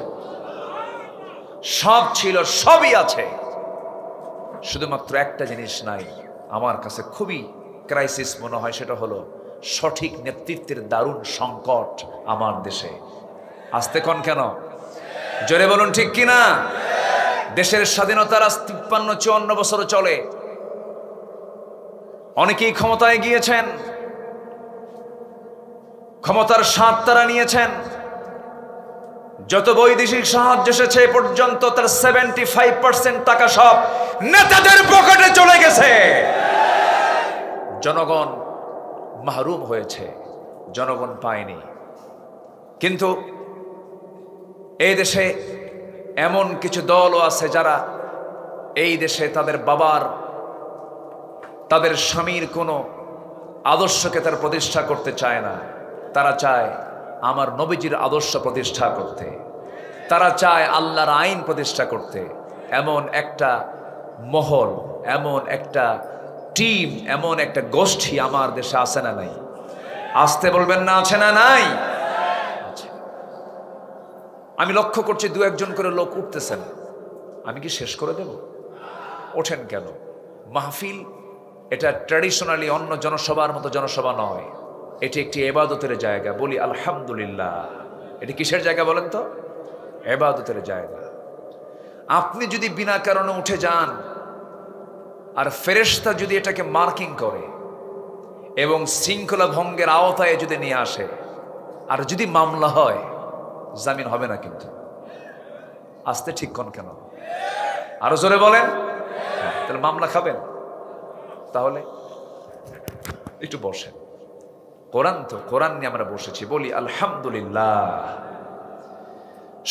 Speaker 1: সব ছিল, সবই আছে। শুধুমাত্র একটা জিনিস নাই, আমার কাছে খুবই ক্রাইসিস মনে হয়, সেটা হলো সঠিক নেতৃত্বের দারুণ সংকট আমার দেশে। আসতে কোন কেন? জোরে বলুন ঠিক কিনা? দেশের স্বাধীনতার আজ 53-54 বছর চলে, অনেকেই ক্ষমতায় গিয়েছেন, ক্ষমতার স্বাদ তারা নিয়েছেন, যত বৈদেশিক সাহায্য এসেছে পর্যন্ত তার 75% টাকা সব নেতাদের পকেটে চলে গেছে। জনগণ মাহরুম হয়েছে, জনগণ পায়নি। কিন্তু এই দেশে এমন কিছু দলও আছে যারা এই দেশে তাদের বাবার, তাদের স্বামীর কোনো আদর্শকে তারা প্রতিষ্ঠা করতে চায় না। তারা চায় আমার নবীজির আদর্শ প্রতিষ্ঠা করতে, তারা চায় আল্লাহর আইন প্রতিষ্ঠা করতে। এমন একটা মহল, এমন একটা টিম, এমন একটা গোষ্ঠী আমার দেশে আছে না নাই? আসতে বলবেন না, আছে না নাই? আমি লক্ষ্য করছি 2-1 করে লোক উঠতেছেন। আমি কি শেষ করে দেব? ওঠেন কেন? মাহফিল এটা ট্র্যাডিশনালি অন্য জনসভার মতো জনসভা নয়, এটি একটি ইবাদতের জায়গা। বলি আলহামদুলিল্লাহ। এটি কিসের জায়গা বলেন তো? ইবাদতের জায়গা। আপনি যদি বিনা কারণে উঠে যান আর ফেরেশতা যদি এটাকে মার্কিং করে এবং শৃঙ্খলা ভঙ্গের আওতায় যদি নিয়ে আসে, আর যদি মামলা হয়, জামিন হবে না কিন্তু। আসতে ঠিক কোন কেন? আরো জোরে বলেন। তাহলে মামলা খাবেন? তাহলে একটু বসেন। কোরআন তো, কোরআন নিয়ে আমরা বসেছি, বলি আলহামদুলিল্লাহ।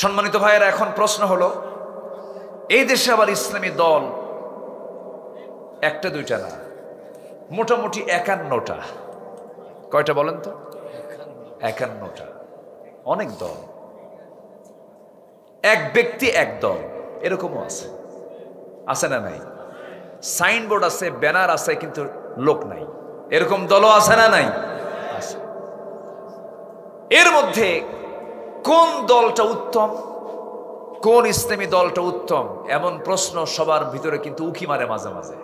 Speaker 1: সম্মানিত ভাইয়েরা, এখন প্রশ্ন হলো, এই দেশে আবার ইসলামী দল একটা দুইটা না, মোটামুটি 51টা। কয়টা বলেন তো? 51টা। অনেক দল, এক ব্যক্তি এক দল, এরকমও আছে। আছে না নাই? সাইনবোর্ড আছে, ব্যানার আছে, কিন্তু লোক নাই। এরকম দলও আছে না নাই? আছে। এর মধ্যে কোন দলটা উত্তম, কোন ইসলামী দলটা উত্তম, এমন প্রশ্ন সবার ভিতরে কিন্তু উকি মারে, মাঝে মাঝে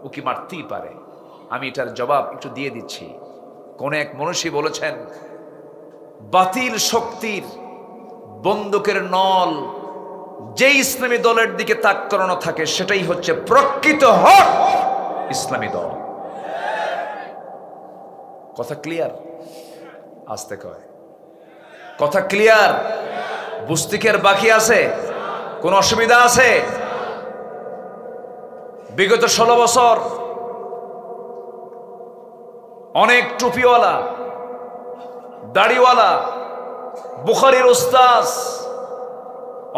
Speaker 1: উকি মারতেই পারে। আমি এটার জবাব একটু দিয়ে দিচ্ছি। কোন এক মনীষী বলেছেন, বাতিল শক্তির বন্দুকের নল যে ইসলামী দলের দিকে তাক করানো থাকে, সেটাই হচ্ছে প্রকৃত হক ইসলামী দল। কথা ক্লিয়ার? আসতে কয় কথা ক্লিয়ার? বুঝতে কি আর বাকি আছে? কোন অসুবিধা আছে? বিগত 16 বছর অনেক টুপিওয়ালা, দাড়িওয়ালা, বুখারীর উস্তাজ,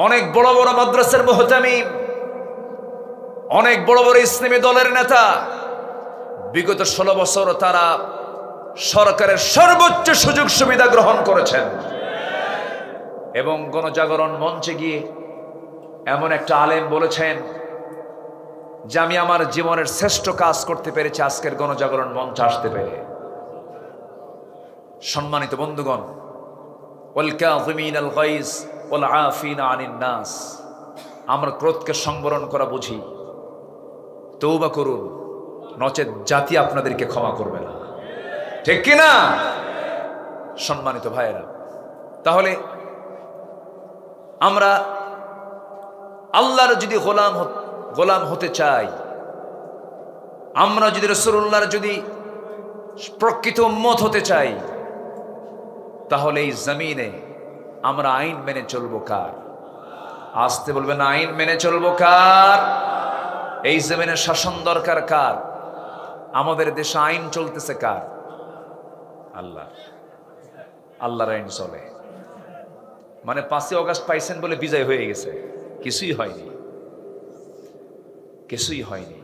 Speaker 1: অনেক বড় বড় মাদ্রাসার মুহতামিম, অনেক বড় বড় ইসলামী দলের নেতা, বিগত 16 বছর তারা সরকারের সর্বোচ্চ সুযোগ সুবিধা গ্রহণ করেছেন এবং গণজাগরণ মঞ্চে গিয়ে এমন একটা আলেম বলেছেন যে আমি আমার জীবনের শ্রেষ্ঠ কাজ করতে পেরেছি আজকের গণজাগরণ মঞ্চে আসতে পেরে। সম্মানিত বন্ধুগণ, ওয়াল কাযিমিনাল গায়জ ওয়াল আফিনা আনিন নাস, আমরা ক্রোধকে সংবরণ করা বুঝি। তওবা করুন, নচেত জাতি আপনাদেরকে ক্ষমা করবে না। ঠিক কি না? সম্মানিত ভাইয়েরা, তাহলে আমরা আল্লাহর যদি গোলাম হতে চাই, আমরা যদি রাসূলুল্লাহর যদি প্রকৃত উম্মত হতে চাই, তাহলে এই জমিনে আমরা আইন মেনে চলবো কার? আসতে বলবেন, আইন মেনে চলবো কার? এই জমিনে শাসন দরকার কার? আমাদের দেশে আইন চলতেছে কার? আল্লাহ। আল্লাহর আইন চলে। মানে 5ই অগাস্ট পাইছেন বলে বিজয় হয়ে গেছে? কিছুই হয়নি, কিছুই হয়নি।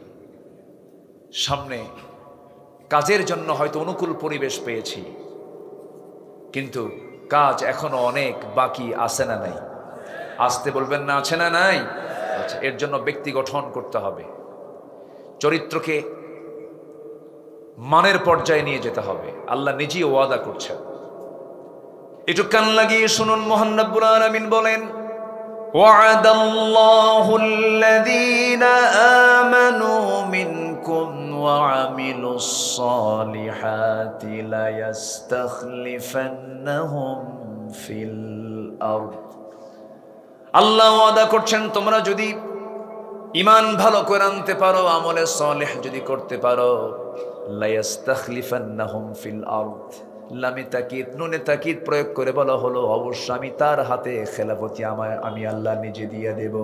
Speaker 1: সামনে কাজের জন্য হয়তো অনুকূল পরিবেশ পেয়েছি, কিন্তু কাজ এখনো অনেক বাকি আছে না নাই? আসতে বলবেন না, আছে না নাই? আচ্ছা, এর জন্য ব্যক্তি গঠন করতে হবে, চরিত্রকে মানের পর্যায়ে নিয়ে যেতে হবে। আল্লাহ নিজেই ওয়াদা করছেন। একটু কান লাগিয়ে শুনুন, মহান রব্বুল আলামিন বলেন, وعد الله الذين آمنوا منكم وعملوا الصالحات ليستخلفنهم في الأرض আল্লাহ ওয়াদা করছেন তোমরা যদি ঈমান ভালো করে আনতে পারো, আমলে সালেহ যদি করতে পারো, লায়াস্তাখলিফান্নাহুম ফিল আরদ, লামে তাকিদ নুনে তাকিদ প্রয়োগ করে বলা হলো অবশ্য আমি তার হাতে খেলাফতি আমি আল্লাহ নিজে দিয়ে দেব।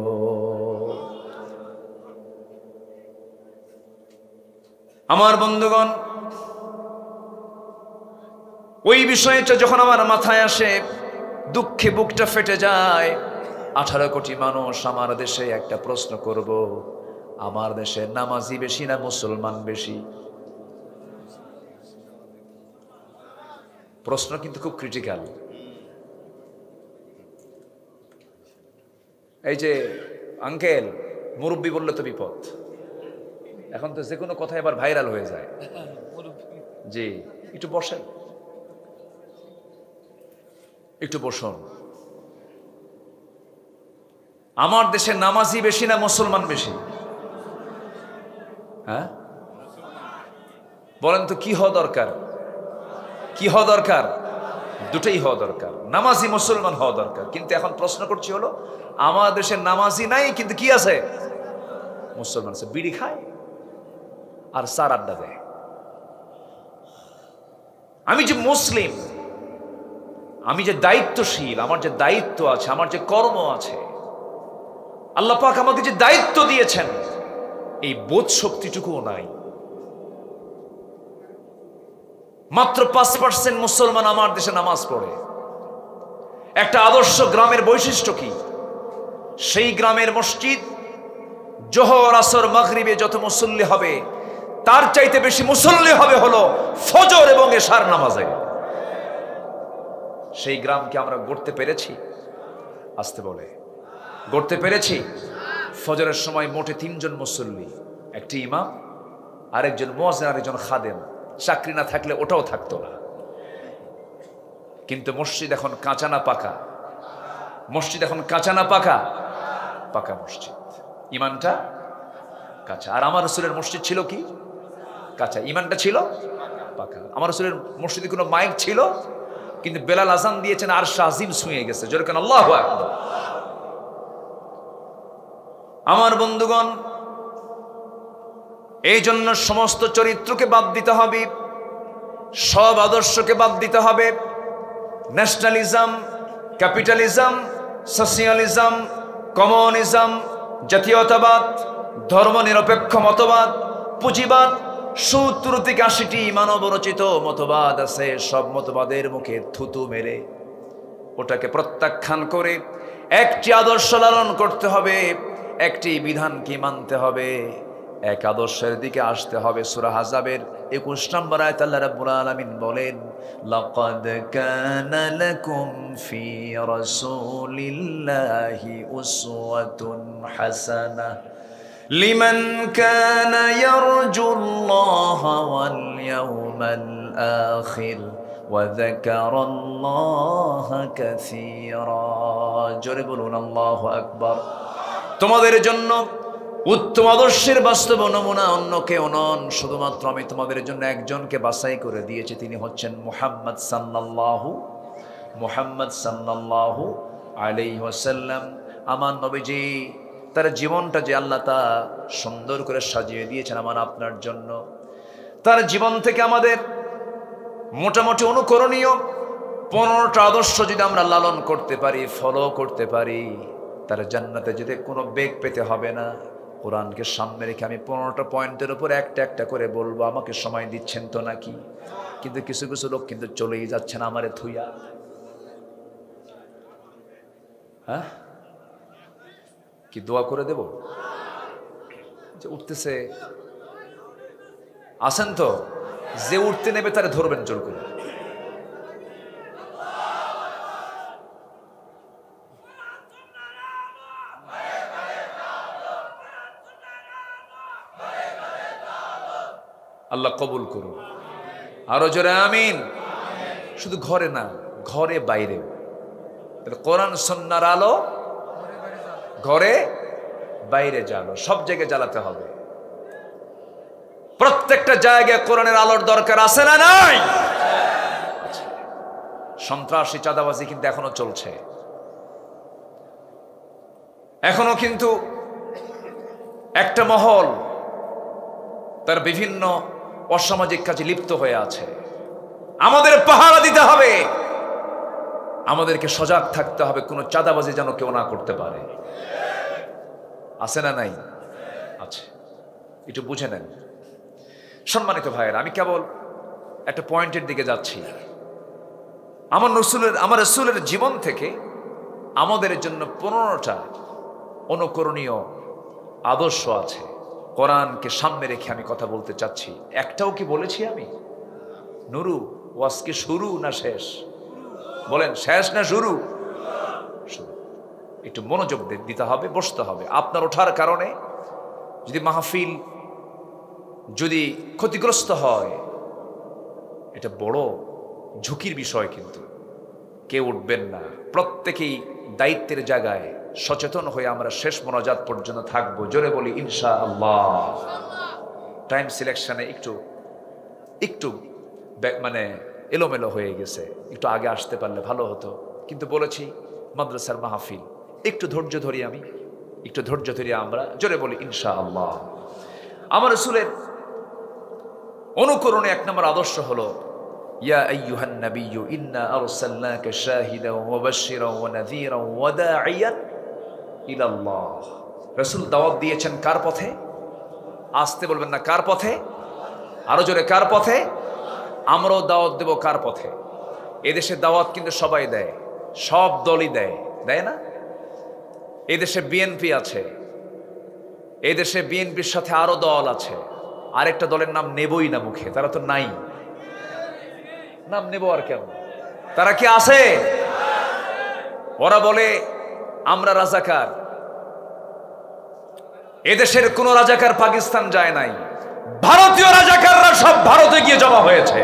Speaker 1: আমার বন্ধুগণ, ওই বিষয়টা যখন আমার মাথায় আসে দুঃখে বুকটা ফেটে যায়। 18 কোটি মানুষ আমার দেশে, একটা প্রশ্ন করব, আমার দেশে নামাজি বেশি না মুসলমান বেশি? প্রশ্ন কিন্তু খুব ক্রিটিক্যাল। এই যে আঙ্কেল মুরব্বী বললে তো বিপদ, এখন তো যে কোনো কথা এবার ভাইরাল হয়ে যায়। জি, একটু বসেন, একটু বসুন। আমার দেশে নামাজি বেশি না মুসলমান বেশি? হ্যাঁ বলেন তো, কি হওয়া দরকার? কি হওয়া দরকার? দুটোই হওয়া দরকার, নামাজি মুসলমান হওয়া দরকার। কিন্তু এখন প্রশ্ন করছি হলো, আমার দেশে নামাজি নাই কিন্তু কি আছে? মুসলমান আছে, বিড়ি খায় আর চার আড্ডা দেয়। আমি যে মুসলিম, আমি যে দায়িত্বশীল, আমার যে দায়িত্ব আছে, আমার যে কর্ম আছে, আল্লাহ পাক আমাকে যে দায়িত্ব দিয়েছেন, এই বোধ শক্তিটুকুও নাই। মাত্র 5% মুসলমান আমার দেশে নামাজ পড়ে। একটা আদর্শ গ্রামের বৈশিষ্ট্য কি? সেই গ্রামের মসজিদ জোহর আসর মাগরিবে যত মুসল্লি হবে, তার চাইতে বেশি মুসল্লি হবে হলো ফজর এবং এশার নামাজে। সেই গ্রামকে আমরা গড়তে পেরেছি? আসতে বলে গড়তে পেরেছি? ফজরের সময় মোটে 3 জন মুসল্লি, একটি ইমাম, আরেকজন মুয়াজ্জিন, আরেকজন খাদেম। চাকরি না থাকলে ওটাও থাকতো না। কিন্তু মসজিদ এখন কাঁচা না পাকা? মসজিদ এখন কাঁচা না পাকা? পাকা মসজিদ, ইমানটা কাঁচা। আর আমার রাসূলের মসজিদ ছিল কি? কাঁচা, ইমানটা ছিল পাকা। আমার রাসূলের মসজিদে কোনো মাইক ছিল, কিন্তু বেলাল আযান দিয়েছেন আর শাজিম ছুঁয়ে গেছে। জোরে কেন আল্লাহু আকবার। আমার বন্ধুগণ, এই জন্য সমস্ত চরিত্রকে বাদ দিতে হবে, সব আদর্শকে বাদ দিতে হবে। ন্যাশনালিজম, ক্যাপিটালিজম, সোশিয়ালিজম, কমিউনিজম, জাতীয়তাবাদ, ধর্মনিরপেক্ষ মতবাদ, পুঁজিবাদ, 70 থেকে 80টি মানবরচিত মতবাদ আছে। সব মতবাদের মুখে থুতু মেরে ওটাকে প্রত্যাখ্যান করে একটি আদর্শ লালন করতে হবে, একটি বিধানকে মানতে হবে, এক আদর্শের দিকে আসতে হবে। সূরা আহজাবের 21 নম্বর আয়াত আল্লাহ রাব্বুল আলামিন বলেন, লাকাদ কানা লাকুম ফি রাসূলিল্লাহি উসওয়াতুন হাসানাহ লিমান কানা ইয়ারজুল্লাহা ওয়াল ইয়াওমাল আখির ওয়া যাকারাল্লাহা কাসীরা। জোরে বলুন আল্লাহু আকবার। তোমাদের জন্য উত্তম আদর্শের বাস্তব নমুনা অন্য কেউ নন, শুধুমাত্র আমি তোমাদের জন্য একজনকে বাছাই করে দিয়েছি, তিনি হচ্ছেন মুহাম্মদ সাল্লাল্লাহু আলাইহি ওয়াসাল্লাম। আমার নবীজি, তার জীবনটা যে আল্লাহ তা সুন্দর করে সাজিয়ে দিয়েছেন আমার আপনার জন্য। তার জীবন থেকে আমাদের মোটামুটি অনুকরণীয় 15টা আদর্শ যদি আমরা লালন করতে পারি, ফলো করতে পারি, তার জান্নাতে যেতে কোনো বেগ পেতে হবে না। কোরআনকে সামনে রেখে আমি 15টা পয়েন্টের উপর একটা একটা করে বলবো। আমাকে সময় দিচ্ছেন তো নাকি? কিন্তু কিছু কিছু লোক কিন্তু চলেই যাচ্ছেন আমারে থুইয়া। হ্যাঁ, কি দোয়া করে দেব? যে উঠতেছে আসেন তো, যে উঠতে নেবে তারে ধরবেন জোর করে। আল্লাহ কবুল করুন, আরো জোরে আমিন। শুধু ঘরে না, ঘরে বাইরেও কোরআন সুন্নাহর আলো ঘরে বাইরে জ্বালো, সব জায়গায় জ্বালাতে হবে। প্রত্যেকটা জায়গায় কোরআনের আলোর দরকার আছে না নাই? সন্ত্রাসী চাঁদাবাজি কিন্তু এখনো চলছে, এখনো কিন্তু একটা মহল তার বিভিন্ন অসামাজিক কাজে লিপ্ত হয়ে আছে। আমাদের পাহারা দিতে হবে, আমাদেরকে সজাগ থাকতে হবে, কোনো চাঁদাবাজি যেন কেউ না করতে পারে। আছে না নাই? আছে, একটু বুঝে নেন। সম্মানিত ভাইয়েরা, আমি কেবল একটা পয়েন্টের দিকে যাচ্ছি। আমার রসুলের জীবন থেকে আমাদের জন্য 15টা অনুকরণীয় আদর্শ আছে। কোরআনকে সামনে রেখে আমি কথা বলতে চাচ্ছি। একটাও কি বলেছি আমি? নুরু, ওয়াজ কি শুরু না শেষ? বলেন, শেষ না শুরু? একটু মনোযোগ দিতে হবে, বসতে হবে। আপনার ওঠার কারণে যদি মাহফিল যদি ক্ষতিগ্রস্ত হয়, এটা বড় ঝুঁকির বিষয়। কিন্তু কেউ উঠবেন না, প্রত্যেকেই দায়িত্বের জায়গায় সচেতন হয়ে আমরা শেষ মোনাজাত পর্যন্ত থাকবো। জোরে বলি ইনশাআল্লাহ। টাইম সিলেকশনে একটু মানে এলোমেলো হয়ে গেছে, একটু আগে আসতে পারলে ভালো হতো। কিন্তু বলেছি মাদ্রাসার মাহফিল, একটু ধৈর্য ধরি, আমি একটু ধৈর্য ধরি আমরা। জোরে বলি ইনশাআল্লাহ। আমার রাসূলের অনুকরণে 1 নম্বর আদর্শ হলো ইয়া আইয়ুহান নাবিয়্যু ইন্না আরসালনাকা শাহিদান ওয়া মুবাশশিরান ওয়া নাযীরান ওয়া দাঈয়ান ইলাল্লাহ। রাসূল দাওয়াত দিয়েছেন কার পথে? আসতে বলবেন না, কার পথে? আরো জোরে, কার পথে? আমরাও দাওয়াত দেব কার পথে? এদেশে দাওয়াত কিন্তু সবাই দেয়, সব দলই দেয়, দেয় না? এদেশে বিএনপি আছে, এদেশে বিএনপির সাথে আরো দল আছে, আরেকটা দলের নাম নেবই না মুখে, তারা তো নাই। নাম নেব আর কেন? তারা কি আছে? ওরা বলে আমরা রাজাকার। এদেশের কোন রাজাকার পাকিস্তান যায় নাই, ভারতীয় রাজাকাররা সব ভারতে গিয়ে জমা হয়েছে।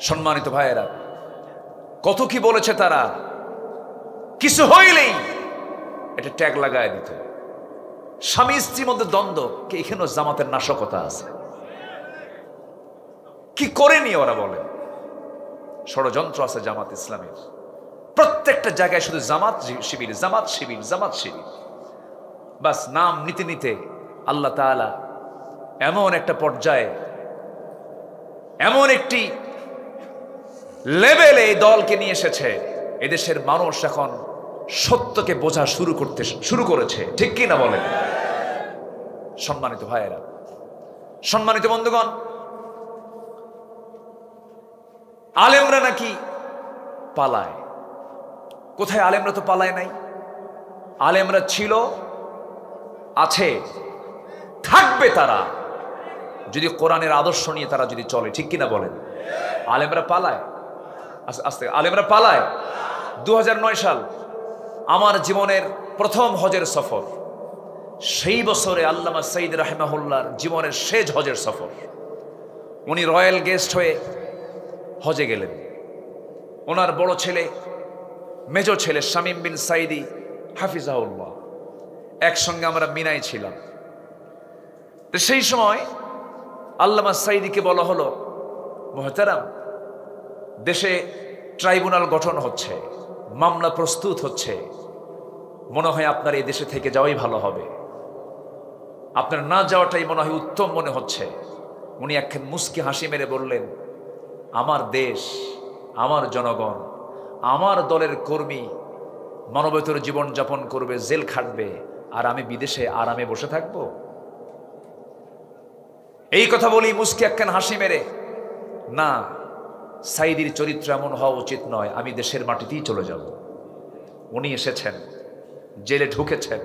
Speaker 1: সম্মানিত ভাইয়েরা, কত কি বলেছে তারা, কিছু হইলেই এটা ট্যাগ লাগায় দিত। স্বামী স্ত্রীর মধ্যে দ্বন্দ্ব, কি এখানেও জামাতের নাশকতা আছে? কি করেনি ওরা? বলে ষড়যন্ত্র আছে জামাত ইসলামের। প্রত্যেকটা জায়গায় শুধু জামাত শিবির, জামাত শিবির, জামাত শিবির। বাস নাম নিতে নিতে আল্লাহ তাআলা এমন একটা পর্যায়ে, এমন একটি লেভেলে এই দলকে নিয়ে এসেছে, এদেশের মানুষ এখন সত্যকে বোঝা শুরু করেছে। ঠিক কি না বলেন? সম্মানিত ভাইয়েরা, সম্মানিত বন্ধুগণ, আলেমরা নাকি পালায়। কোথায়? আলেমরা তো পালায় নাই। আলেমরা ছিল, আছে, থাকবে তারা যদি কোরআনের আদর্শ নিয়ে তারা যদি চলে। ঠিক কিনা বলেন? আলেমরা পালায়, আস্তে আলেমরা পালায়। 2009 সাল আমার জীবনের প্রথম হজের সফর। সেই বছরে আল্লামা সাইদ রাহিমাহুল্লাহর জীবনের শেষ হজের সফর। উনি রয়্যাল গেস্ট হয়ে হজে গেলেন। ওনার বড় ছেলে, মেজ ছেলে শামীম বিন সাইদি হাফিজাহুল্লাহ, একসঙ্গে আমরা মিনায় ছিলাম। তো সেই সময় আল্লামা সাইদিকে বলা হলো, মুহতারাম, দেশে ট্রাইব্যুনাল গঠন হচ্ছে, মামলা প্রস্তুত হচ্ছে, মনে হয় আপনার এই দেশে থেকে যাওয়াই ভালো হবে, আপনার না যাওয়াটাই মনে হয় উত্তম মনে হচ্ছে। উনি একখান মুস্কি হাসি মেরে বললেন, আমার দেশ, আমার জনগণ, আমার দলের কর্মী মানবতর জীবন যাপন করবে, জেল খাটবে, আর আমি বিদেশে আরামে বসে থাকবো? এই কথা বলি মুস্কি একখান হাসি মেরে, না, সাইদির চরিত্র এমন হওয়া উচিত নয়, আমি দেশের মাটিতেই চলে যাব। উনি এসেছেন, জেলে ঢুকেছেন,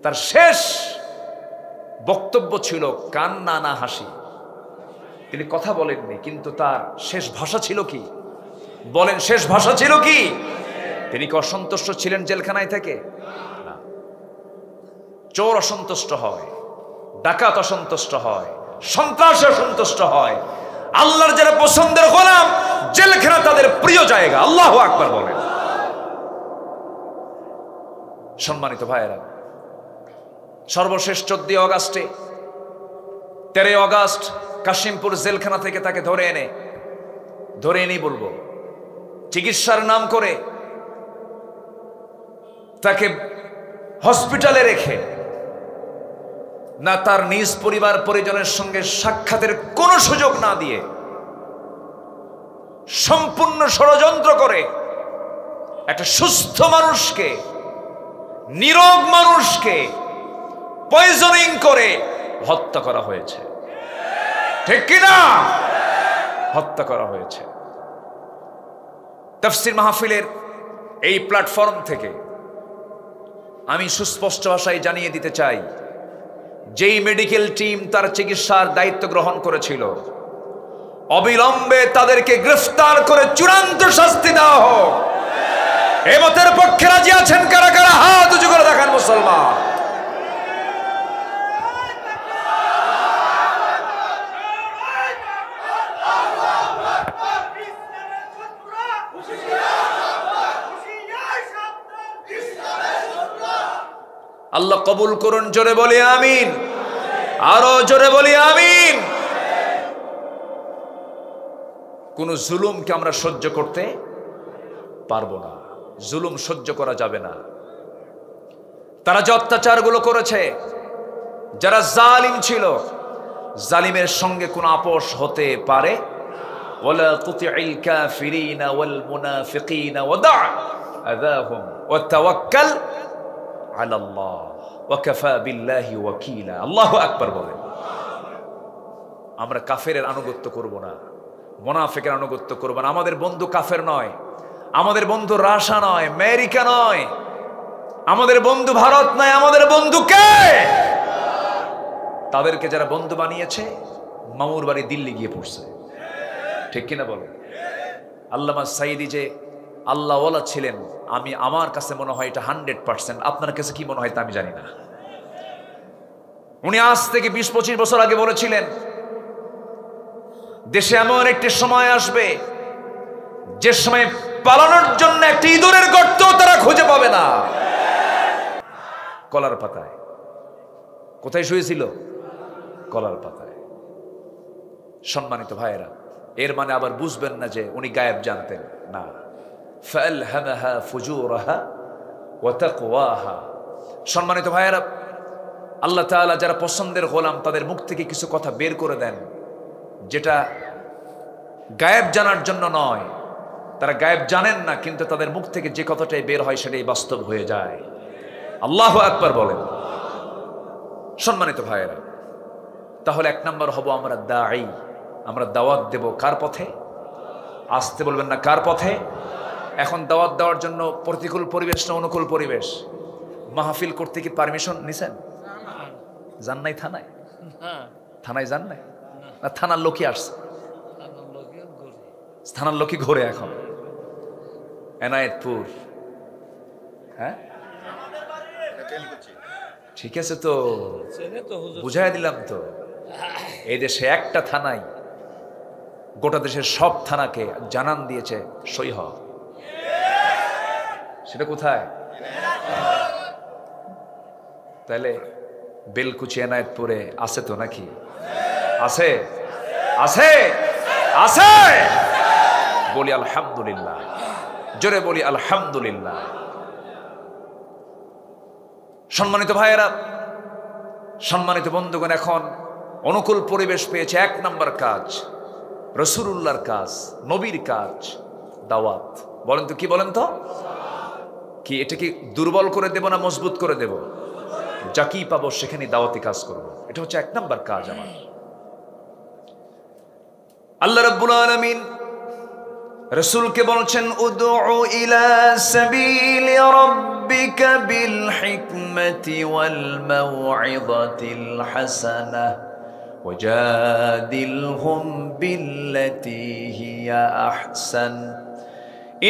Speaker 1: তার শেষ বক্তব্য ছিল কান্না না হাসি। তিনি কথা বলেননি, কিন্তু তার শেষ ভাষা ছিল কি? বলেন, শেষ ভাষা ছিল কি? তিনি কি অসন্তুষ্ট ছিলেন জেলখানায় থেকে? না। চোর অসন্তুষ্ট হয়, ডাকাত অসন্তুষ্ট হয়, সন্ত্রাস অসন্তুষ্ট হয়। আল্লাহর যারা পছন্দের গোলাম, জেলখানা তাদের প্রিয় জায়গা। আল্লাহু আকবার বলেন। সম্মানিত ভাইয়েরা, সর্বশেষ 14 অগাস্টে 13 অগাস্ট কাশিমপুর জেলখানা থেকে তাকে ধরে এনেই বলবো, চিকিৎসার নাম করে তাকে হসপিটালে রেখে না তার নিজ পরিবার পরিজনের সঙ্গে সাক্ষাতের কোনো সুযোগ না দিয়ে সম্পূর্ণ ষড়যন্ত্র করে একটা সুস্থ মানুষকে, নিরোগ মানুষকে পয়জনিং করে হত্যা করা হয়েছে। ঠিক কিনা? হত্যা করা হয়েছে। তাফসীর মাহফিলের এই প্ল্যাটফর্ম থেকে আমি সুস্পষ্ট ভাষায় জানিয়ে দিতে চাই, যেই মেডিকেল টিম তার চিকিৎসার দায়িত্ব গ্রহণ করেছিল, অবিলম্বে তাদেরকে গ্রেফতার করে চূড়ান্ত শাস্তি দেওয়া হোক। এই মতের পক্ষে রাজি আছেন কারা কারা? হাত উঁচু করে দেখান মুসলমান। আল্লাহ কবুল করুন। জোরে বলি আমিন। আরো জোরে বলি আমিন। কোন জুলুমকে আমরা সহ্য করতে পারবো না, জুলুম সহ্য করা যাবে না। তারা যে অত্যাচারগুলো করেছে, যারা জালিম ছিল, জালিমের সঙ্গে কোনো আপোষ হতে পারে। ওয়ালা তুতি'ল কাফিরিনা ওয়াল মুনাফিকিনা ওয়াদা আযাহুম ওয়া তাওয়াক্কাল আলাল্লাহ ওয়া কাফা বিল্লাহি ওয়াকিলা। আল্লাহু আকবার বলেন। আমরা কাফেরের আনুগত্য করব না, মুনাফিকের আনুগত্য করব না। আমাদের বন্ধু কাফের নয়, আমাদের বন্ধু রাশিয়া নয়, আমেরিকা নয়, আমাদের বন্ধু ভারত নয়, আমাদের বন্ধু কে? তাদেরকে যারা বন্ধু বানিয়েছে, মামুর বাড়ি দিল্লি গিয়ে পড়ছে। ঠিক কিনা বলো? আল্লামা সাইদি যে আল্লাহওয়ালা ছিলেন, আমার কাছে মনে হয় এটা 100%। আপনার কাছে কি মনে হয় তা আমি জানি না। উনি আজ থেকে 20-25 বছর আগে বলেছিলেন, দেশে এমন একটি সময় আসবে যে সময় পালানোর জন্য একটি ইঁদুরের গর্ত তারা খুঁজে পাবে না। কলার পাতায়। কোথায় শুয়েছিল? কলার পাতায়। সম্মানিত ভাইয়েরা, এর মানে আবার বুঝবেন না যে উনি গায়েব জানতেন না। ফালহামাহা ফুজুরাহা ওয়া তাকওয়াহা। সম্মানিত ভাইয়েরা, আল্লাহ তাআলা যারা পছন্দের গোলাম, তাদের মুখ থেকে কিছু কথা বের করে দেন যেটা গায়েব জানার জন্য নয়। তারা গায়েব জানেন না, কিন্তু তাদের মুখ থেকে যে কথাটাই বের হয় সেটাই বাস্তব হয়ে যায়। আল্লাহু আকবার বলেন। সম্মানিত ভাইয়েরা, তাহলে 1 নম্বর হব আমরা দাঈ। আমরা দাওয়াত দেব কার পথে? আসতে বলবেন না, কার পথে? এখন দাওয়াত দেওয়ার জন্য প্রতিকূল পরিবেশ না অনুকূল পরিবেশ? মাহফিল করতে কি পারমিশন নিছেন? যান নাই থানায়? থানায় যান নাই? না থানার লোকই আসছে? থানার লোকই ঘুরে এখন এনায়েতপুর। হ্যাঁ ঠিক আছে, তো বুঝাই দিলাম তো। এই দেশে একটা থানাই গোটা দেশের সব থানাকে জানান দিয়েছে সই হওয়া। সেটা কোথায়? তাহলে বেলকুচি এনায়েতপুরে আছে তো নাকি? আছে, আছে, আছে। বলি আলহামদুলিল্লাহ, জোরে বলি আলহামদুলিল্লাহ। সম্মানিত ভাইয়েরা, সম্মানিত বন্ধুগণ, এখন অনুকূল পরিবেশ পেয়েছে। 1 নম্বর কাজ, রাসূলুল্লাহর কাজ, নবীর কাজ, দাওয়াত। বলেন তো কি? বলেন তো কি? এটা কি দুর্বল করে দেব না মজবুত করে দেব? যা কি পাবো সেখানে দাওয়াতি কাজ করব। এটা হচ্ছে 1 নম্বর কাজ আমার। আল্লাহ রাব্বুল আলামিন রাসূলকে বলছেন, উদউ ইলা সাবিলি রাব্বিকা বিল হিকমাতি ওয়াল মাউইযাতিল হাসানাহ ওয়াজাদিলহুম বিল্লাতী হিয়া আহসান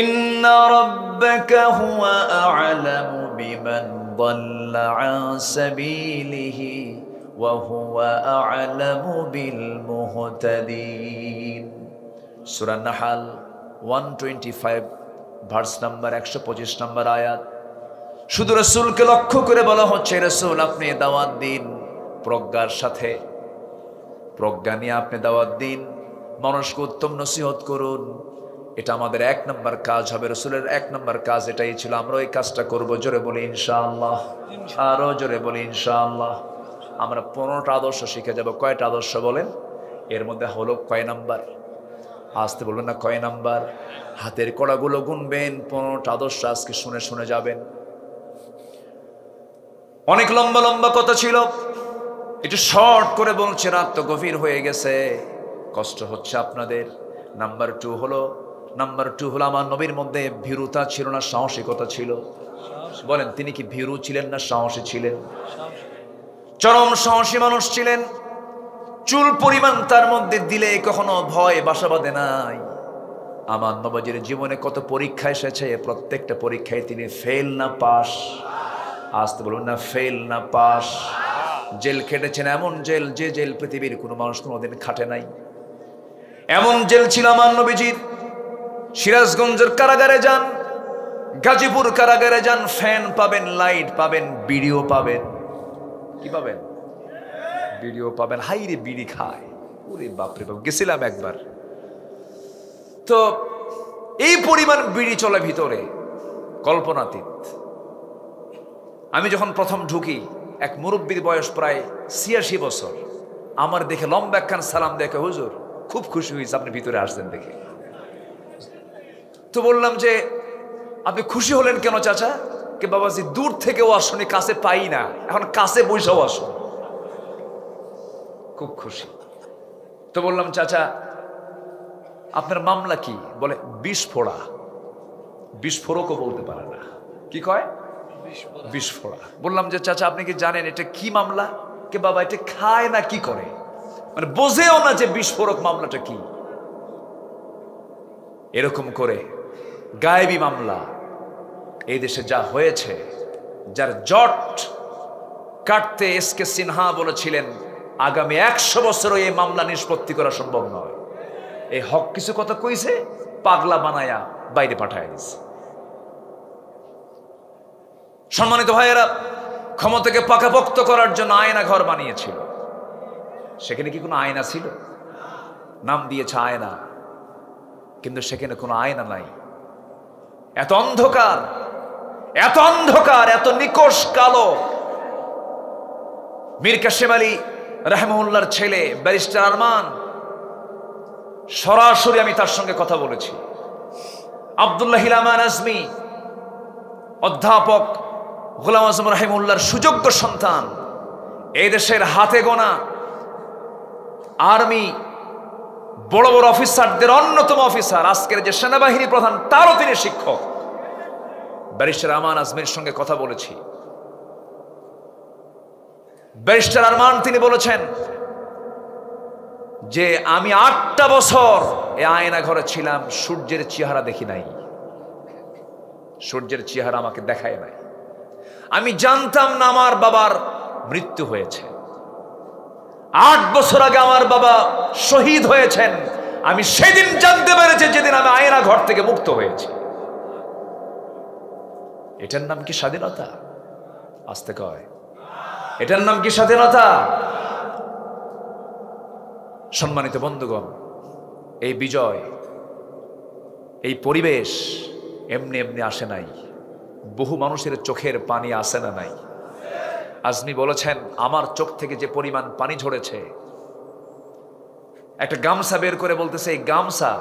Speaker 1: ইন্না রাব্বাকা হুয়া আ'লামু বিমান দাল্লা আন সাবিলিহি ওয়া হুয়া আ'লামু বিল মুহতাদিন। সূরা নাহল 125 ভার্স নাম্বার 125 নম্বর আয়াত। শুধু রাসূলকে লক্ষ্য করে বলা হচ্ছে, রাসূল আপনি দাওয়াত দিন প্রজ্ঞার সাথে, প্রজ্ঞা নিয়ে আপনি দাওয়াত দিন, মানুষকে উত্তম নসিহত করুন। এটা আমাদের 1 নম্বর কাজ হবে। রাসূলের 1 নম্বর কাজ এটাই ছিল। আমরা ওই কাজটা করব। জোরে বলি ইনশাআল্লাহ, আরো জোরে বলি ইনশাআল্লাহ। আমরা 15টা আদর্শ শিখে যাব। কয়টা আদর্শ বলেন? এর মধ্যে হলো কয় নাম্বার? আসতে বলবেন না, কয় নাম্বার? হাতের কড়াগুলো গুনবেন। 15টা আদর্শ আজকে শুনে শুনে যাবেন। অনেক লম্বা লম্বা কথা ছিল, একটু শর্ট করে বলছে, রাত তো গভীর হয়ে গেছে, কষ্ট হচ্ছে আপনাদের। নাম্বার 2 হলো আমার নবীর মধ্যে ভীরুতা ছিল না সাহসিকতা ছিল? বলেন, তিনি কি ভীরু ছিলেন না সাহসী ছিলেন? চরম সাহসী মানুষ ছিলেন। চুল পরিমাণ তার মধ্যে দিলে কখনো ভয় বাসা বাঁধে নাই। আমার নবীর জীবনে কত পরীক্ষা এসেছে, প্রত্যেকটা পরীক্ষায় তিনি ফেল না পাস। আসতে বলুন না, ফেল না পাস। জেল খেটেছেন, এমন জেল যে জেল পৃথিবীর কোনো মানুষ কোনোদিন খাটে নাই। এমন জেল ছিল আমার নবীজির। সিরাজগঞ্জের কারাগারে যান, গাজীপুর কারাগারে যান, ফ্যান পাবেন, লাইট পাবেন, বিড়িও পাবেন। কি পাবেন? বিড়িও পাবেন। হাইরে বিড়ি খায়, ওরে বাপরে বাপ। গেছিলাম একবার, তো এই পরিমাণ বিড়ি চলে ভিতরে, কল্পনাতীত। আমি যখন প্রথম ঢুকি, এক মুরব্বীর বয়স প্রায় 86 বছর, আমার দেখে লম্বা একখান সালাম দেখে, হুজুর খুব খুশি হয়েছে আপনি ভিতরে আসছেন দেখে। তো বললাম যে আপনি খুশি হলেন কেন চাচা? কে বাবাজি, দূর থেকেও আসুনি, কাছে পাই না, এখন কাছে বসেও আসুন। খুব খুশি। তো বললাম, চাচা আপনার মামলা কি? বলে বিস্ফোড়া। বিস্ফোরকও বলতে পারে না, কি কয়? বিস্ফোড়া। বললাম যে চাচা আপনি কি জানেন এটা কি মামলা? কে বাবা, এটা খায় না কি করে, মানে বোঝেও না যে বিস্ফোরক মামলাটা কি। এরকম করে গায়েবী মামলা এই দেশে যা হয়েছে, যার জট কাটতে এসকে সিনহা বলেছিলেন আগামী 100 বছরও এই মামলা নিষ্পত্তি করা সম্ভব নয়। এই হক কিছু কথা কইছে, পাগলা বানায়া বাইরে পাঠায় দিছে। সম্মানিত ভাইয়েরা, ক্ষমতাকে পাকাপোক্ত করার জন্য আয়না ঘর বানিয়েছিল। সেখানে কি কোনো আয়না ছিল? নাম দিয়েছে আয়না, কিন্তু সেখানে কোনো আয়না নাই। এত অন্ধকার, এত অন্ধকার, এত নিকষ কালো। মীর কাসেম আলী রাহমাহুল্লাহর ছেলে ব্যারিস্টার আরমান, সরাসরি আমি তার সঙ্গে কথা বলেছি। আব্দুল্লাহ হিলামান আজমি, অধ্যাপক গোলাম আজম রাহিমউল্লাহর সুযোগ্য সন্তান, এই দেশের হাতে গোনা আর্মি বড় বড় অফিসারদের অন্যতম অফিসার, আজকের যে সেনাবাহিনী প্রধান তারও তিনি শিক্ষক। ব্যারিস্টার আরমান আজমির সঙ্গে কথা বলেছি। ব্যারিস্টার আরমান তিনি বলেছেন যে আমি 8টা বছর এই আয়না ঘরে ছিলাম, সূর্যের চেহারা দেখি নাই, সূর্যের চেহারা আমাকে দেখায় নাই। আমি জানতাম না আমার বাবার মৃত্যু হয়েছে। 8 বছর আগে আমার বাবা শহীদ হয়েছেন, আমি সেদিন জানতে পেরেছি যেদিন আমি আয়না ঘর থেকে মুক্ত হয়েছি। এটার নাম কি স্বাধীনতা? আসতে কয়, এটার নাম কি স্বাধীনতা? সম্মানিত বন্ধুগণ, এই বিজয়, এই পরিবেশ এমনি এমনি আসে নাই। বহু মানুষের চোখের পানি আসে না নাই। আজমি বলেছেন আমার চোখ থেকে যে পরিমাণ পানি ঝরেছে, একটা গামছা বের করে বলতেছে এই গামছা,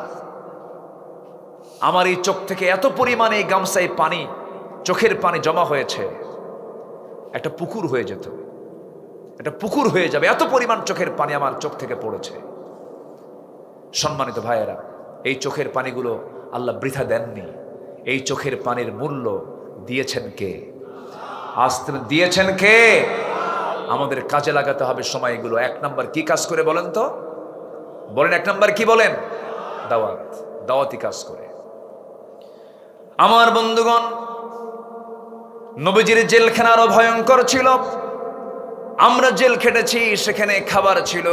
Speaker 1: আমার এই চোখ থেকে এত পরিমাণে এই গামছায় পানি, চোখের পানি জমা হয়েছে, একটা পুকুর হয়ে যেত, একটা পুকুর হয়ে যাবে, এত পরিমাণ চোখের পানি আমার চোখ থেকে পড়েছে। সম্মানিত ভাইয়েরা, এই চোখের পানিগুলো আল্লাহ বৃথা দেননি। এই চোখের পানির মূল্য দিয়েছেন কে? আসতে দিয়েছেন কে? আমাদের কাজে লাগাতে হবে সময়গুলো। 1 নাম্বার কি কাজ করে বলেন তো? বলেন 1 নাম্বার কি বলেন? দাওয়াত, দাওয়াতি কাজ করে। আমার বন্ধুগণ, নবীজির জেলখানা আরো ভয়ঙ্কর ছিল। আমরা জেল খেটেছি, সেখানে খাবার ছিল,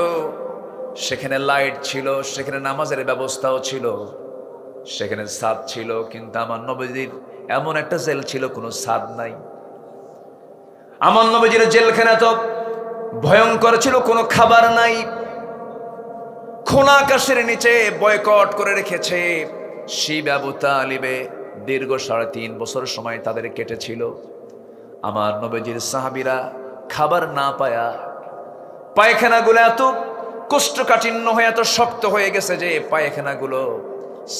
Speaker 1: সেখানে লাইট ছিল, সেখানে নামাজের ব্যবস্থাও ছিল, সেখানে ছাদ ছিল। কিন্তু আমার নবীজির এমন একটা জেল ছিল কোনো ছাদ নাই, আমার নবীজির জেলখানা তো ভয়ঙ্কর ছিল, কোনো খাবার নাই, খোলা আকাশের নিচে বয়কট করে রেখেছে। শিব আবু তালিবে দীর্ঘ 3.5 বছর সময় তাদের কেটেছিল। আমার নবীজির সাহাবীরা খাবার না পায়া পায়খানাগুলো এত কোষ্ঠকাঠিন্য হয়ে এত শক্ত হয়ে গেছে যে পায়খানাগুলো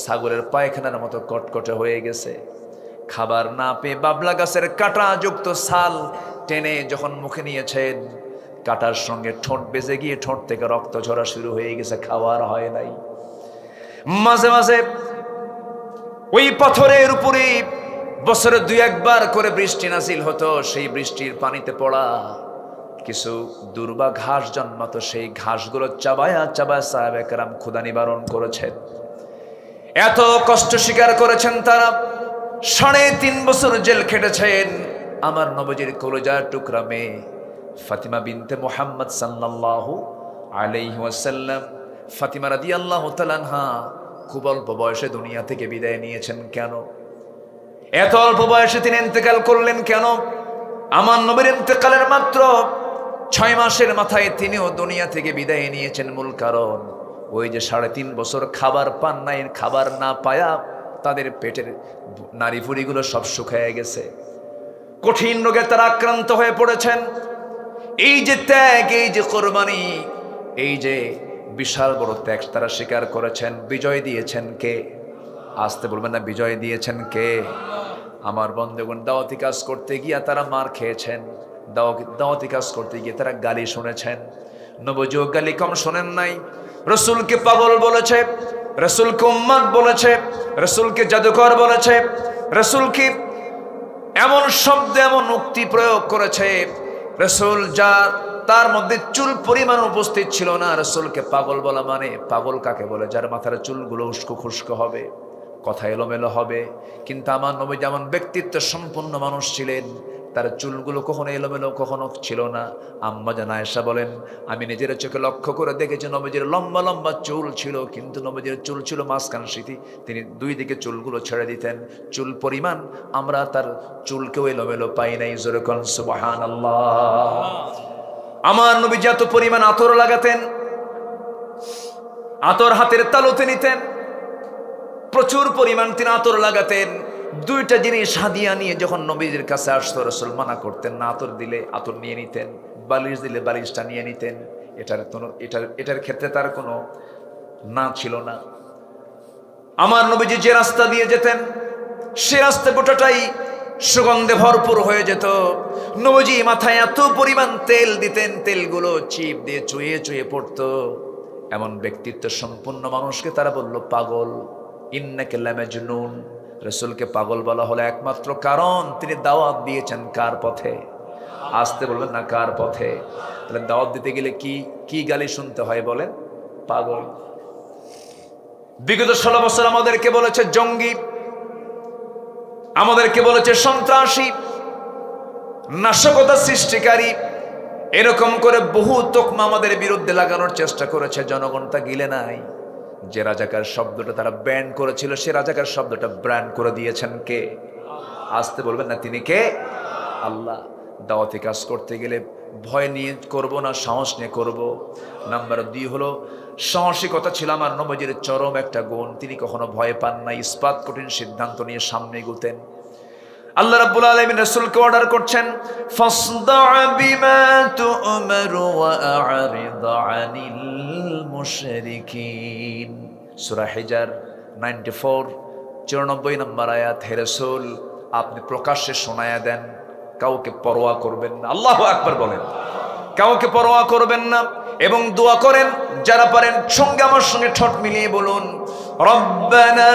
Speaker 1: ছাগলের পায়খানার মতো কটকটে হয়ে গেছে। খাবার না পেয়ে বাবলা গাছের কাঁটা যুক্ত ছাল টেনে যখন মুখে নিয়েছেন, কাঁটার সঙ্গে ঠোঁট বেজে গিয়ে ঠোঁট থেকে রক্ত ঝরা শুরু হয়ে গেছে, খাওয়ার হয় নাই। মাঝে মাঝে ওই পাথরের উপরে বছরে 2-1 বার করে বৃষ্টি নাজিল হতো, সেই বৃষ্টির পানিতে পড়া কিছু দুর্বা ঘাস জন্মাতো, সেই ঘাসগুলো চাবায়া চাবায়া সাহাবায়ে কেরাম ক্ষুধা নিবারণ করেছেন। এত কষ্ট স্বীকার করেছেন তারা, 3.5 বছর জেল খেটেছেন। আমার নবীজির কলিজার টুকরা মেয়ে ফাতিমা বিনতে মুহাম্মদ সাল্লাল্লাহু আলাইহি ওয়াসাল্লাম, ফাতিমা রাদিয়াল্লাহু তাআলা আনহা খুব অল্প বয়সে দুনিয়া থেকে বিদায় নিয়েছেন কেন? এত অল্প বয়সে তিনি ইন্তেকাল করলেন কেন? আমার নবীর ইন্তেকালের মাত্র 6 মাসের মাথায় তিনিও দুনিয়া থেকে বিদায় নিয়েছেন। মূল কারণ ওই যে 3.5 বছর খাবার পান নাই, খাবার না পায়া তাদের পেটের নাড়িভুড়িগুলো সব শুকিয়ে গেছে, কঠিন রোগে তারা আক্রান্ত হয়ে পড়েছেন। এই যে ত্যাগ, এই যে কোরবানি, এই যে বিশাল বড় ত্যাগ তারা স্বীকার করেছেন। বিজয় দিয়েছেন কে? আসতে বলবেন না, বিজয় দিয়েছেন কে? আমার বন্ধুগণ, দাওয়াতি কাজ করতে গিয়ে তারা মার খেয়েছেন, দাওয়াতি কাজ করতে গিয়ে তারা গালি শুনেছেন। নবযুগ গালি কম শোনেন নাই। রসুলকে পাগল বলেছে, রসুলকে উম্মাদ বলেছে, রসুলকে জাদুকর বলেছে, রসুলকে এমন শব্দ এমন উক্তি প্রয়োগ করেছে, রসুল যা তার মধ্যে চুল পরিমাণ উপস্থিত ছিল না। রসুলকে পাগল বলা মানে, পাগল কাকে বলে? যার মাথার চুলগুলো উস্কো খুস্কো হবে, কথা এলোমেলো হবে। কিন্তু আমার নবী যেমন ব্যক্তিত্ব সম্পন্ন মানুষ ছিলেন, তার চুলগুলো কখনো এলোমেলো কখনো ছিল না। আম্মা জান আয়েশা বলেন, আমি নিজের চোখে লক্ষ্য করে দেখেছি নবীজির লম্বা লম্বা চুল ছিল, কিন্তু নবীজির চুল ছিল মাঝখান সিথি, তিনি 2 দিকে চুলগুলো ছেড়ে দিতেন। চুল পরিমাণ আমরা তার চুলকেও এলোমেলো পাই নাই। জোরে কোন সুবহানাল্লাহ। আমার নবীজি এত পরিমাণ আতর লাগাতেন, আতর হাতের তালুতে নিতেন, প্রচুর পরিমাণ তিনি আতর লাগাতেন। 2টা জিনিস হাদিয়া নিয়ে যখন নবীজির কাছে আসতো, রাসূল মানা করতেন না, আতর দিলে আতর নিয়ে নিতেন, বালিশ দিলে বালিশটা নিয়ে নিতেন। এটার ক্ষেত্রে তার কোনো না ছিল না। আমার নবীজি যে রাস্তা দিয়ে যেতেন, সে রাস্তা গোটাটাই সুগন্ধে ভরপুর হয়ে যেত। নবীজি মাথায় এত পরিমাণ তেল দিতেন, তেলগুলো চিপ দিয়ে চুয়ে চুয়ে পড়তো। এমন ব্যক্তিত্ব সম্পন্ন মানুষকে তারা বলল পাগল। ইন্নাকা লামাজনুন। রাসূলকে পাগল বলা হলো একমাত্র কারণ তিনি দাওয়াত দিয়েছেন কার পথে? আসতে বলবেন না, কার পথে? তাহলে দাওয়াত দিতে গেলে কি গালি শুনতে হয় বলেন? পাগল। বিগত 16 বছর আমাদেরকে বলেছে জঙ্গি, আমাদেরকে বলেছে সন্ত্রাসী, নাশকতা সৃষ্টিকারী, এরকম করে বহু তোকমা আমাদের বিরুদ্ধে লাগানোর চেষ্টা করেছে। জনগণ তা গিলে নাই। যে রাজাকার শব্দটা তারা ব্যান করেছিল, সে রাজাকার শব্দটা ব্র্যান্ড করে দিয়েছেন কে? আসতে বলবেন না, তিনি কে? আল্লাহ। দাওয়াতি কাজ করতে গেলে ভয় নিয়ে করব না, সাহস নিয়ে করব। নাম্বার 2 হলো সাহসিকতা ছিল আমার নবীজির চরম একটা গুণ। তিনি কখনো ভয় পান না, ইস্পাত কঠিন সিদ্ধান্ত নিয়ে সামনে এগুতেন। আল্লাহ রাব্বুল আলামিন রাসূলকে অর্ডার করছেন, ফাসদা' বিমা তু'মারু ওয়া আ'রিদ আনিল মুশরিকিন। সূরা হিজর 94 94 নম্বর আয়াত। হে রাসূল, আপনি প্রকাশ্যে শোনায়া দেন, কাউকে পরোয়া করবেন না। আল্লাহু আকবার বলেন। কাউকে পরোয়া করবেন না এবং দোয়া করেন। যারা পারেন সঙ্গে আমার সঙ্গে ঠোঁট মিলিয়ে বলুন, রব্বানা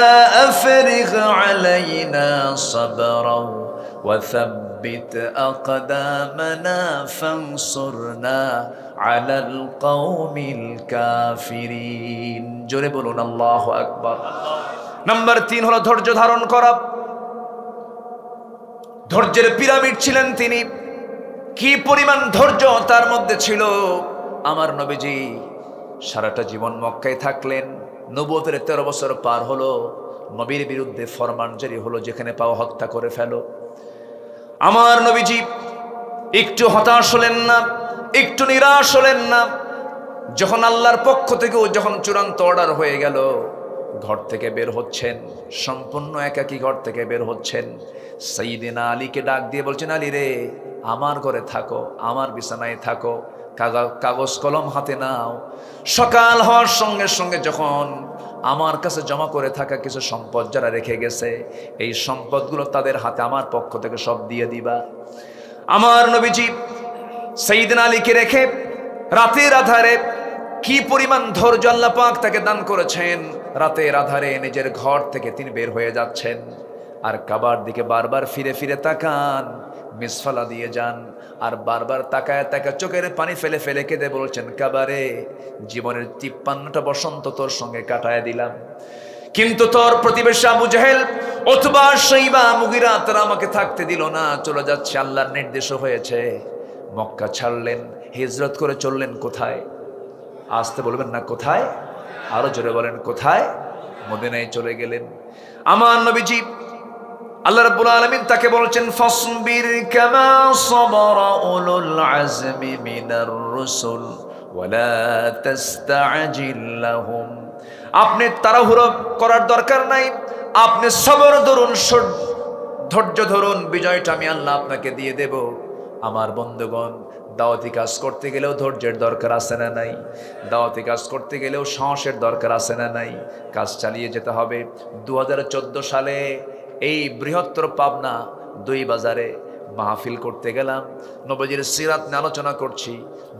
Speaker 1: আফরিগ আলাইনা সাবরা ওয়া সাব্বিত আকদামানা ফানসুরনা আলাল কওমিল কাফিরিন। জোরে বলুন আল্লাহু আকবার। নাম্বার 3 হলো ধৈর্য ধারণ করা। ধৈর্যের পিরামিড ছিলেন তিনি। কি পরিমাণ ধৈর্য তার মধ্যে ছিল! আমার নবীজি সারাটা জীবন মক্কায় থাকলেন। নবুয়তের 13 বছর পার হলো, নবীর বিরুদ্ধে ফরমান জারি হলো, যেখানে পাও হত্যা করে ফেলো। আমার নবীজি একটু হতাশ হলেন না, একটু নিরাশ হলেন না। যখন আল্লাহর পক্ষ থেকে যখন চূড়ান্ত অর্ডার হয়ে গেল, ঘর থেকে বের হচ্ছেন, সম্পূর্ণ একাকী ঘর থেকে বের হচ্ছেন, সাইয়েদনা আলীকে ডাক দিয়ে বলছেন, আলী রে, আমার ঘরে থাকো, আমার বিছানায় থাকো, কাগজ কলম হাতে নাও। সকাল হওয়ার সঙ্গে সঙ্গে যখন আমার কাছে জমা করে থাকা কিছু সম্পদ যারা রেখে গেছে, এই সম্পদগুলো তাদের হাতে আমার পক্ষ থেকে সব দিয়ে দিবা। আমার নবীজি সাইয়েদনা আলীকে রেখে রাতের আধারে, কি পরিমাণ ধৈর্য আল্লাহ পাক তাকে দান করেছেন, রাতের আধারে নিজের ঘর থেকে তিনি বের হয়ে যাচ্ছেন, আর কাবার দিকে বারবার ফিরে ফিরে তাকান, মিসফালা দিয়ে যান, আর বারবার তাকায় তাকায় চোখের পানি ফেলে ফেলে কেঁদে বলছেন, কাবারে, জীবনের 53টা বসন্ত তোর সঙ্গে কাটায় দিলাম, কিন্তু তোর প্রতিবেশী আবু জেহেল, উতবা, শাইবা, মুগিরা তারা আমাকে থাকতে দিল না, চলে যাচ্ছে, আল্লাহর নির্দেশ হয়েছে। মক্কা ছাড়লেন, হিজরত করে চললেন কোথায়? আসতে বলবেন না কোথায়, আরো জোরে বলেন কোথায়? মদিনায় চলে গেলেন। আমার নবীজি, আল্লাহ রাব্বুল আলামিন তাকে বলছেন, ফাসবির কামা সাবারা উলুল আজমি মিনার রুসুল ওয়ালা তাস্তাজিল লাহুম। আপনি তাড়াহুড়ো করার দরকার নাই, আপনি সবর ধরুন, ধৈর্য ধরুন, বিজয়টা আমি আল্লাহ আপনাকে দিয়ে দেব। আমার বন্ধুগণ, দাওয়াতি কাজ করতে গেলেও ধৈর্যের দরকার আছে না নাই? দাওয়াতি কাজ করতে গেলেও সাহসের দরকার আছে না নাই? কাজ চালিয়ে যেতে হবে। 2014 সালে এই বৃহত্তর পাবনা 2 বাজারে মাহফিল করতে গেলাম, নবীজির সিরাত নিয়ে আলোচনা করছি,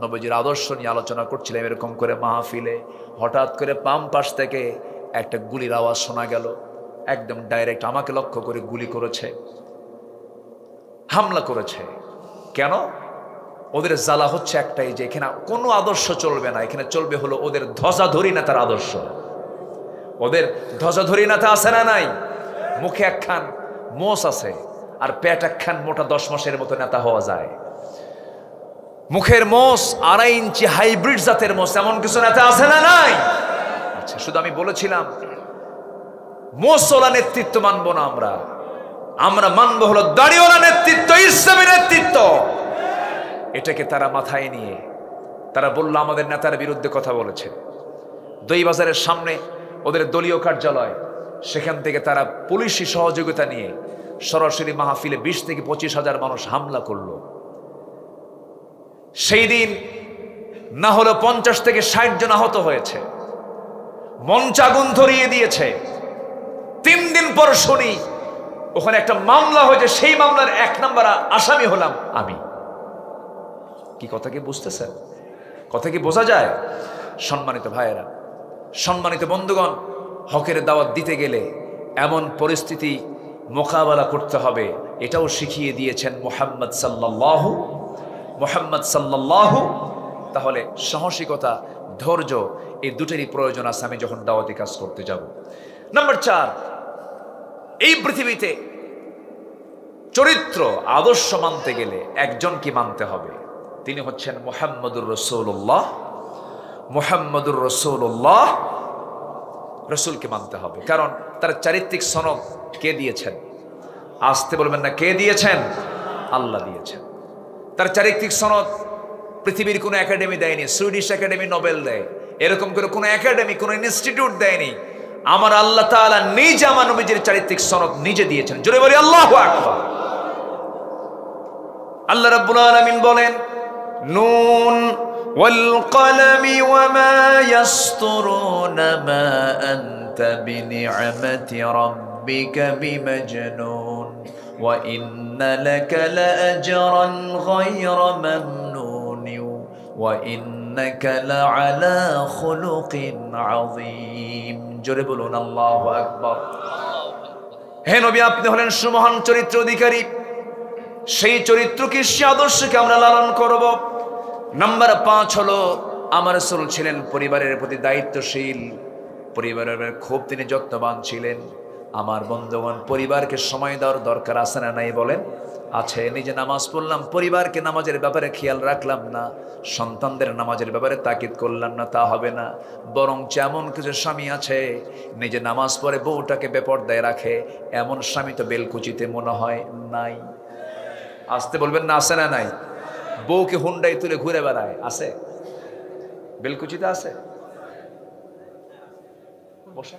Speaker 1: নবীজির আদর্শ নিয়ে আলোচনা করছিলাম। এরকম করে মাহফিলে হঠাৎ করে বাম পাশ থেকে একটা গুলির আওয়াজ শোনা গেল, একদম ডাইরেক্ট আমাকে লক্ষ্য করে গুলি করেছে, হামলা করেছে। কেন? ওদের জ্বালা হচ্ছে একটাই, যে এখানে কোনো আদর্শ চলবে না, এখানে চলবে হলো ওদের ধ্বজাধরী নেতার আদর্শ। ওদের ধ্বজাধরী নেতা আছে না নাই? মুখে একখান মোষ আছে আর পেট একখান মোটা 10 মাসের মতো নেতা হওয়া যায়। মুখের মোষ 2.5 ইঞ্চি হাইব্রিড জাতের মোষ, এমন কিছু নেতা আছে না নাই? আচ্ছা, শুধু আমি বলেছিলাম মোষওয়ালা নেতৃত্ব মানবো না আমরা, আমরা মানবো হলো দাড়িওয়ালা নেতৃত্ব, ইসলামী নেতৃত্ব। এটাকে তারা মাথায় নিয়ে তারা বললো আমাদের নেতার বিরুদ্ধে কথা বলেছে। 2 বাজারের সামনে ওদের দলীয় কার্যালয়, সেখান থেকে তারা পুলিশি সহযোগিতা নিয়ে সরাসরি মাহফিলে 20 থেকে 25 হাজার মানুষ হামলা করলো। সেই দিন না হলো 50 থেকে 60 জন আহত হয়েছে, মঞ্চ আগুন ধরিয়ে দিয়েছে। 3 দিন পর শুনি ওখানে একটা মামলা হয়েছে, সেই মামলার 1 নম্বর আসামি হলাম আমি। কি কথা কি বুঝতেছেন? কথা কি বোঝা যায়? সম্মানিত ভাইয়েরা, সম্মানিত বন্ধুগণ, হকের দাওয়াত দিতে গেলে এমন পরিস্থিতি মোকাবেলা করতে হবে, এটাও শিখিয়ে দিয়েছেন মুহাম্মদ সাল্লাল্লাহু। তাহলে সাহসিকতা, ধৈর্য, এই দুটোরই প্রয়োজন আছে আমি যখন দাওয়াতি কাজ করতে যাব। নাম্বার 4, এই পৃথিবীতে চরিত্র আদর্শ মানতে গেলে একজন কি মানতে হবে, তিনি হচ্ছেন মুহাম্মদুর রাসূলুল্লাহ। মুহাম্মদুর রাসূলুল্লাহ, রাসূলকে মানতে হবে, কারণ তার চারিত্রিক সনদ কে দিয়েছেন? আসতে বলবেন না কে দিয়েছেন? আল্লাহ দিয়েছেন। তার চারিত্রিক সনদ পৃথিবীর কোনো একাডেমি দেয়নি, সুইডিশ একাডেমি নোবেল দেয়, এরকম করে কোনো একাডেমি, কোনো ইনস্টিটিউট দেয়নি। আমার আল্লাহ তাআলা নিজে আমার নবীজির চারিত্রিক সনদ নিজে দিয়েছেন। জোরে বলি আল্লাহু আকবার। আল্লাহ রাব্বুল আলামিন বলেন, নুন ওয়াল কলমি ওয়ামা ইয়াসতুরুন মা আনতা বিনি'মাতি রাব্বিকা বিমাজনুন ওয়া ইন্না লাকা লাআজরান গায়রা মামনুন ওয়া ইন্নাকা লাআলা খুলুকিন আযীম। জোরে বলুন আল্লাহু আকবার। হে নবী, আপনি হলেন সুমহান চরিত্র অধিকারী। সেই চরিত্রকে, সে আদর্শকে আমরা লালন করব। নাম্বার 5 হলো, আমার রাসূল ছিলেন পরিবারের প্রতি দায়িত্বশীল, পরিবারের খুব তিনি যত্নবান ছিলেন। আমার বন্ধুগণ, পরিবারকে সময় দেওয়ার দরকার আছে না নাই বলেন? আছে। নিজে নামাজ পড়লাম, পরিবারকে নামাজের ব্যাপারে খেয়াল রাখলাম না, সন্তানদের নামাজের ব্যাপারে তাকিদ করলাম না, তা হবে না। বরং যেমন কিছু স্বামী আছে নিজে নামাজ পড়ে বউটাকে বেপরদায় রাখে, এমন স্বামী তো বেলকুচিতে মনে হয় নাই। আসতে বলবেন না, আছে না নাই? বউকে হুন্ডাই তুলে ঘুরে বেড়ায়, আছে? বেলকুচিতে আছে? বসা।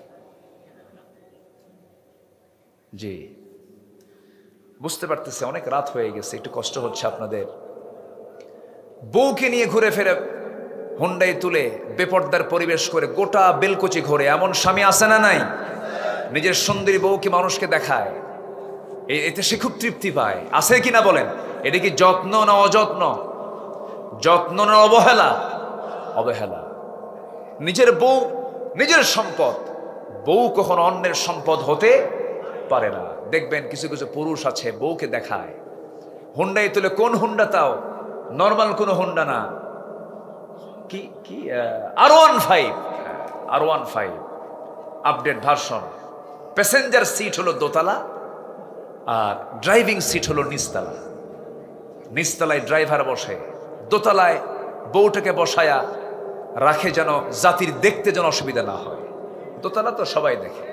Speaker 1: জি, বুঝতে পারতেছি অনেক রাত হয়ে গেছে, একটু কষ্ট হচ্ছে আপনাদের। বউকে নিয়ে ঘুরে ফেরে হুন্ডাই তুলে বেপর্দার পরিবেশ করে গোটা বেলকুচি ঘোরে, এমন স্বামী আছে না নাই? নিজের সুন্দরী বউকে মানুষকে দেখায়, এতে সে খুব তৃপ্তি পায়, আছে কিনা বলেন? এটা কি যত্ন না অযত্ন? যত্ন না অবহেলা? অবহেলা। নিজের বউ নিজের সম্পদ, বউ কখনো অন্যের সম্পদ হতে পারে না। দেখবেন কিছু কিছু পুরুষ আছে বউকে দেখায় হুন্ডাই তুলে, কোন হুন্ডা তাও নর্মাল কোনো হুন্ডা না, কি কি R15, R15 update version. Passenger seat হলো দোতলা আর ড্রাইভিং সিট হলো নিচতলা। নিচতলায় ড্রাইভার বসে, দোতলায় বউটাকে বসায়া রাখে যেন জাতির দেখতে যেন অসুবিধা না হয়। দোতলা তো সবাই দেখে।